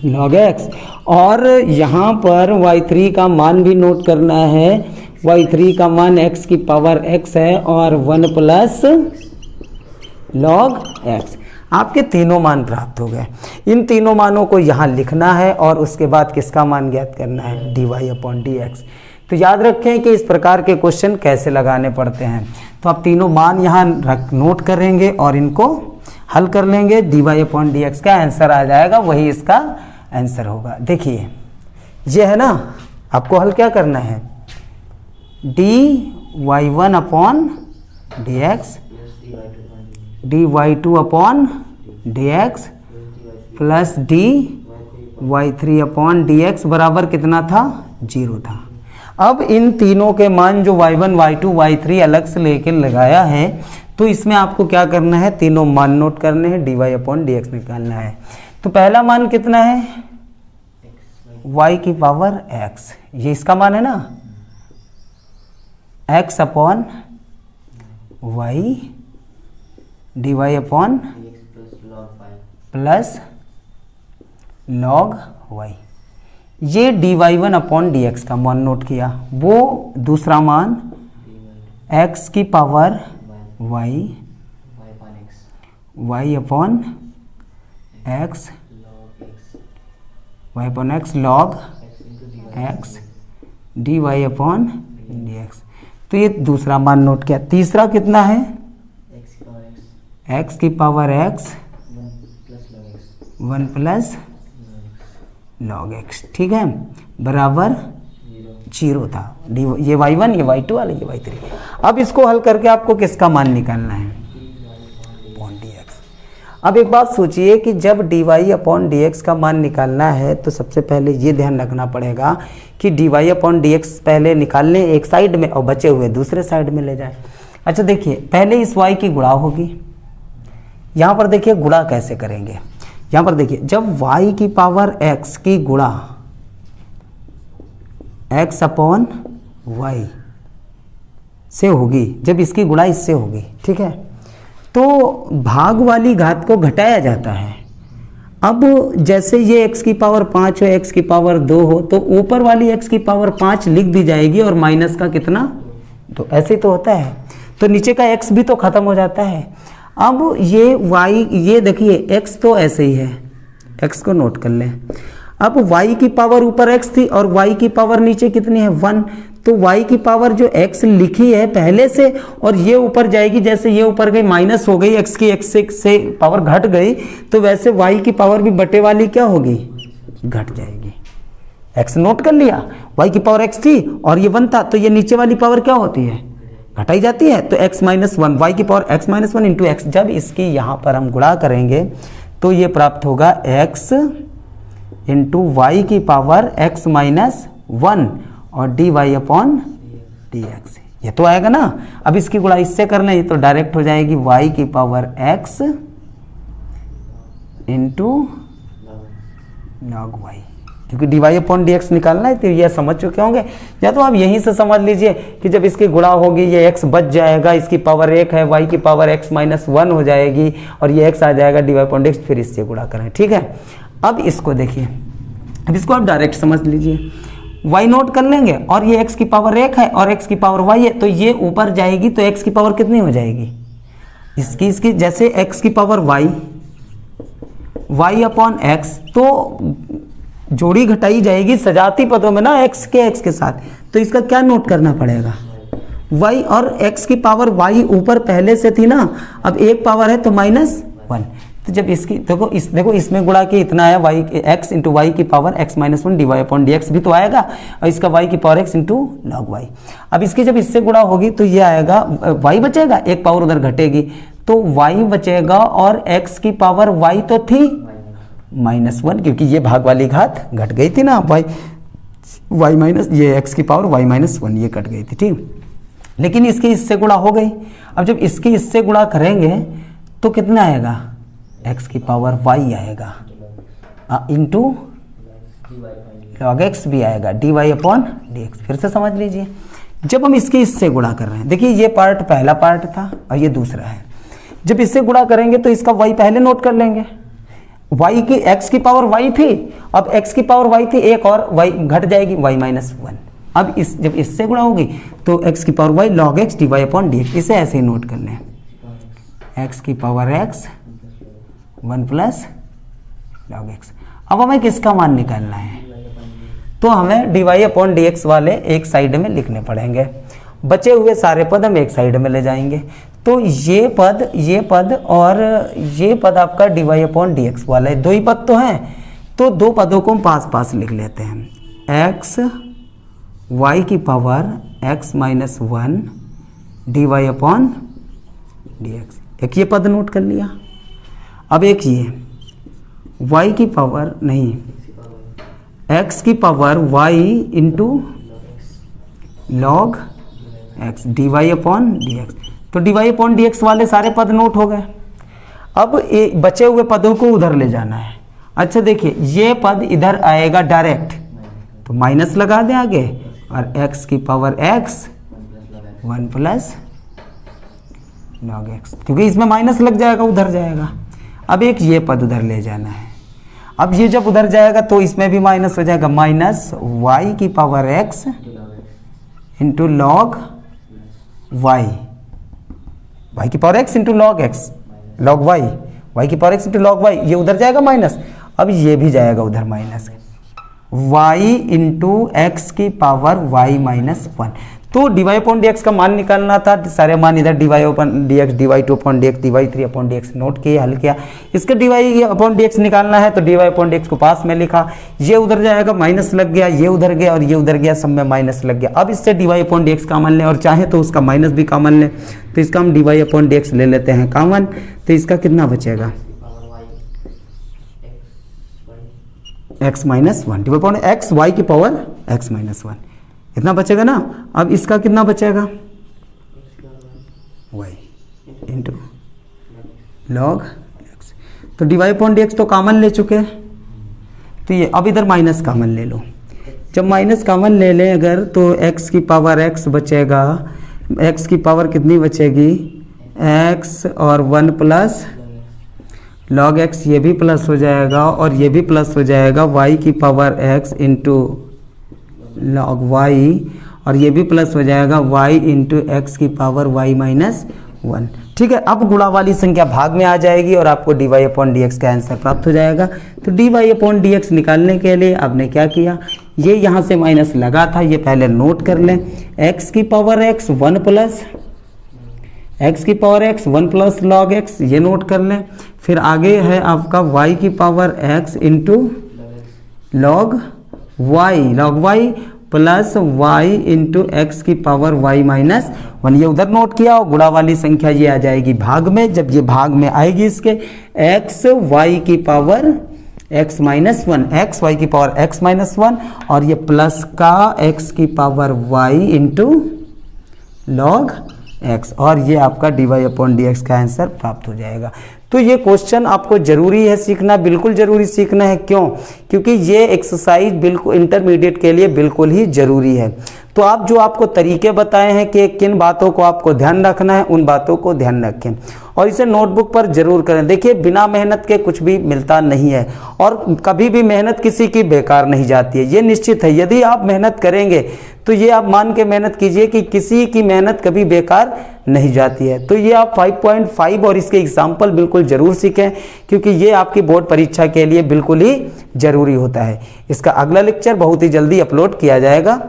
log x, और यहाँ पर y3 का मान भी नोट करना है, y3 का मान x की पावर x है और 1 प्लस log x। आपके तीनों मान प्राप्त हो गए। इन तीनों मानों को यहाँ लिखना है और उसके बाद किसका मान ज्ञात करना है, dy/dx। तो याद रखें कि इस प्रकार के क्वेश्चन कैसे लगाने पड़ते हैं। तो आप तीनों मान यहाँ नोट करेंगे और इनको हल कर लेंगे, dy/dx का आंसर आ जाएगा, वही इसका आंसर होगा। देखिए ये है ना, आपको हल क्या करना है, dy1/dx D X, D Y two upon D X plus D Y three upon D X बराबर कितना था, 0 था। अब इन तीनों के मान जो y1, y2, y3 अलग से लेके लगाया है, तो इसमें आपको क्या करना है, तीनों मान नोट करने हैं, D Y upon D x निकालना है। तो पहला मान कितना है, y की पावर x, ये इसका मान है ना, x upon y D Y upon plus log y, ये D Y one upon D X का मान नोट किया। वो दूसरा मान x की power y upon x, y upon x log x D Y upon D X, तो ये दूसरा मान नोट किया। तीसरा कितना है, x की power x 1 plus log x, ठीक है, बराबर 0 था। ये y1, ये y2 वाला, ये y3। अब इसको हल करके आपको किसका मान निकालना है, अपॉन dx। अब एक बात सोचिए कि जब dy अपॉन dx का मान निकालना है तो सबसे पहले ये ध्यान रखना पड़ेगा कि dy अपॉन dx पहले निकाल लें एक साइड में और बचे हुए दूसरे साइड में ले जाए। अच्छा देखिए, पहले इस y की गुणा होगी, यहाँ पर देखिए गुणा कैसे करेंगे। यहाँ पर देखिए, जब y की पावर x की गुणा x अपॉन y से होगी, जब इसकी गुणा इससे होगी, ठीक है, तो भाग वाली घात को घटाया जाता है। अब जैसे ये x की पावर 5 हो, x की पावर 2 हो, तो ऊपर वाली x की पावर 5 लिख दी जाएगी और माइनस का कितना, तो ऐसे तो होता है, तो नीचे का x भी तो खत्म हो जाता है। अब ये y, ये देखिए x तो ऐसे ही है, x को नोट कर लें। अब y की पावर ऊपर x थी और y की पावर नीचे कितनी है, 1, तो y की पावर जो x लिखी है पहले से और ये ऊपर जाएगी, जैसे ये ऊपर गई माइनस हो गई, x की x से पावर घट गई, तो वैसे y की पावर भी बटे वाली क्या होगी, घट जाएगी। x नोट कर लिया, y की पावर x थी और ये 1 था, तो ये नीचे वाली पावर क्या होती है, घटाई जाती है, तो x माइनस 1, वाई की power x minus 1 into x. जब इसकी यहाँ पर हम गुणा करेंगे तो ये प्राप्त होगा x इंटू वाई की पावर x माइनस 1 और D Y upon D X, ये तो आएगा ना। अब इसकी गुणा इससे करना है तो डायरेक्ट हो जाएगी y की power x into log y, क्योंकि d Y upon D x निकालना है, तो ये समझ चुके होंगे। या तो आप यहीं से समझ लीजिए कि जब इसकी गुणा होगी ये x बच जाएगा, इसकी पावर 1 है, y की पावर x माइनस 1 हो जाएगी और ये x आ जाएगा D Y upon D X, फिर इससे गुणा करें, ठीक है। अब इसको देखिए, अब इसको आप डायरेक्ट समझ लीजिए, y नोट कर लेंगे और ये x की पावर 1 है और x की पावर y है, तो ये ऊपर जाएगी तो x की पावर कितनी हो जाएगी, इसकी जैसे x की पावर y अपॉन x, तो जोड़ी घटाई जाएगी सजाती पदों में ना x के साथ, तो इसका क्या नोट करना पड़ेगा, y, और x की पावर y ऊपर पहले से थी ना, अब एक पावर है तो माइनस 1, तो जब इसकी देखो इसमें गुणा के इतना है y x इंटू वाई की power x minus 1 D Y upon D X भी तो आएगा, और इसका y की power x into log Y. अब इसकी जब इससे गुणा होगी तो ये आएगा, y बचेगा, एक पावर उधर घटेगी तो y बचेगा, और x की पावर y तो थी माइनस 1, क्योंकि ये भाग वाली घात घट गई थी ना, y माइनस ये x की पावर y माइनस 1 ये कट गई थी, ठीक, लेकिन इसकी इससे गुणा हो गई। अब जब इसकी इससे गुणा करेंगे तो कितना आएगा, x की पावर y आएगा इंटू लॉग x भी आएगा D Y upon D X. फिर से समझ लीजिए, जब हम इसके इससे गुणा कर रहे हैं, देखिए ये पार्ट पहला पार्ट था और ये दूसरा है, जब इससे गुणा करेंगे तो इसका y पहले नोट कर लेंगे, y की x की पावर y थी, अब x की पावर y थी, एक और y घट जाएगी y माइनस 1। अब जब इससे गुणा होगी तो x की power y log x D Y upon D X, इसे ऐसे ही नोट कर लें, x की power x 1 plus log x। अब हमें किसका मान निकालना है, तो हमें D Y upon D X वाले एक साइड में लिखने पड़ेंगे, बचे हुए सारे पद हम एक साइड में ले जाएंगे। तो ये पद और ये पद आपका D Y upon D X वाला है, दो ही पद तो हैं, तो दो पदों को हम पास पास लिख लेते हैं, x y की power x minus 1 D Y upon dx। एक ये पद नोट कर लिया। अब एक ये y की पावर नहीं x की power y into log x dy upon dx। तो dy अपॉन dx वाले सारे पद नोट हो गए। अब बचे हुए पदों को उधर ले जाना है। अच्छा देखिए, ये पद इधर आएगा डायरेक्ट, तो माइनस लगा दें आगे, और x की power x 1 plus log x, क्योंकि इसमें माइनस लग जाएगा, उधर जाएगा। अब एक ये पद उधर ले जाना है। अब ये जब उधर जाएगा तो इसमें भी माइनस हो जाएगा, माइनस y की power x into log y की power x into log x, log y की power x into log y, ये उधर जाएगा माइनस। अब ये भी जाएगा उधर माइनस, y इंटू एक्स की पावर y माइनस 1। तो dy अपॉन dx का मान निकालना था, सारे मान इधर dy upon dx, dy2 upon dx, dy3 upon dx note किया, हल किया। इसका dy अपॉन dx निकालना है तो dy अपॉन dx को पास में लिखा, ये उधर जाएगा, माइनस लग गया, ये उधर गया और ये उधर गया, सब में माइनस लग गया। अब इससे dy अपॉन dx कॉमन लें, और चाहे तो उसका माइनस भी कॉमन लें, तो इसका हम dy अपॉन dx ले लेते हैं कॉमन। तो इसका कितना बचेगा, x minus 1 divide upon x, y की पावर x माइनस 1, इतना बचेगा ना। अब इसका कितना बचेगा, y इंटू लॉग x। तो डिवाइड अपॉन dx तो कॉमन ले चुके हैं, तो ये अब इधर माइनस कॉमन ले लो। जब माइनस कॉमन ले लें अगर, तो x की पावर x बचेगा, x की पावर कितनी बचेगी, x और 1 प्लस लॉग x, ये भी प्लस हो जाएगा और ये भी प्लस हो जाएगा, y की power x into log y, और ये भी प्लस हो जाएगा y इंटू एक्स की पावर y माइनस 1। ठीक है, अब गुणा वाली संख्या भाग में आ जाएगी और आपको dy अपॉन dx का आंसर प्राप्त हो जाएगा। तो dy अपॉन dx निकालने के लिए आपने क्या किया, ये यहाँ से माइनस लगा था, ये पहले नोट कर लें, x की पावर x 1 प्लस x की power x 1 plus log x, ये नोट कर लें। फिर आगे है आपका y की power x into log y plus y into x की पावर y माइनस 1, ये उधर नोट किया। और गुणा वाली संख्या ये आ जाएगी भाग में। जब ये भाग में आएगी इसके x y की power x minus 1, X Y की पावर x माइनस 1, और ये प्लस का x की power y into log x, और ये आपका dy अपॉन dx का आंसर प्राप्त हो जाएगा। तो ये क्वेश्चन आपको जरूरी है सीखना, बिल्कुल जरूरी सीखना है। क्यों? क्योंकि ये एक्सरसाइज बिल्कुल इंटरमीडिएट के लिए बिल्कुल ही जरूरी है। तो आप जो आपको तरीके बताए हैं कि किन बातों को आपको ध्यान रखना है, उन बातों को ध्यान रखें और इसे नोटबुक पर जरूर करें। देखिए, बिना मेहनत के कुछ भी मिलता नहीं है और कभी भी मेहनत किसी की बेकार नहीं जाती है, ये निश्चित है। यदि आप मेहनत करेंगे तो ये आप मान के मेहनत कीजिए कि किसी की मेहनत कभी बेकार नहीं जाती है। तो ये आप 5.5 और इसके एग्जाम्पल बिल्कुल ज़रूर सीखें, क्योंकि ये आपकी बोर्ड परीक्षा के लिए बिल्कुल ही ज़रूरी होता है। इसका अगला लेक्चर बहुत ही जल्दी अपलोड किया जाएगा।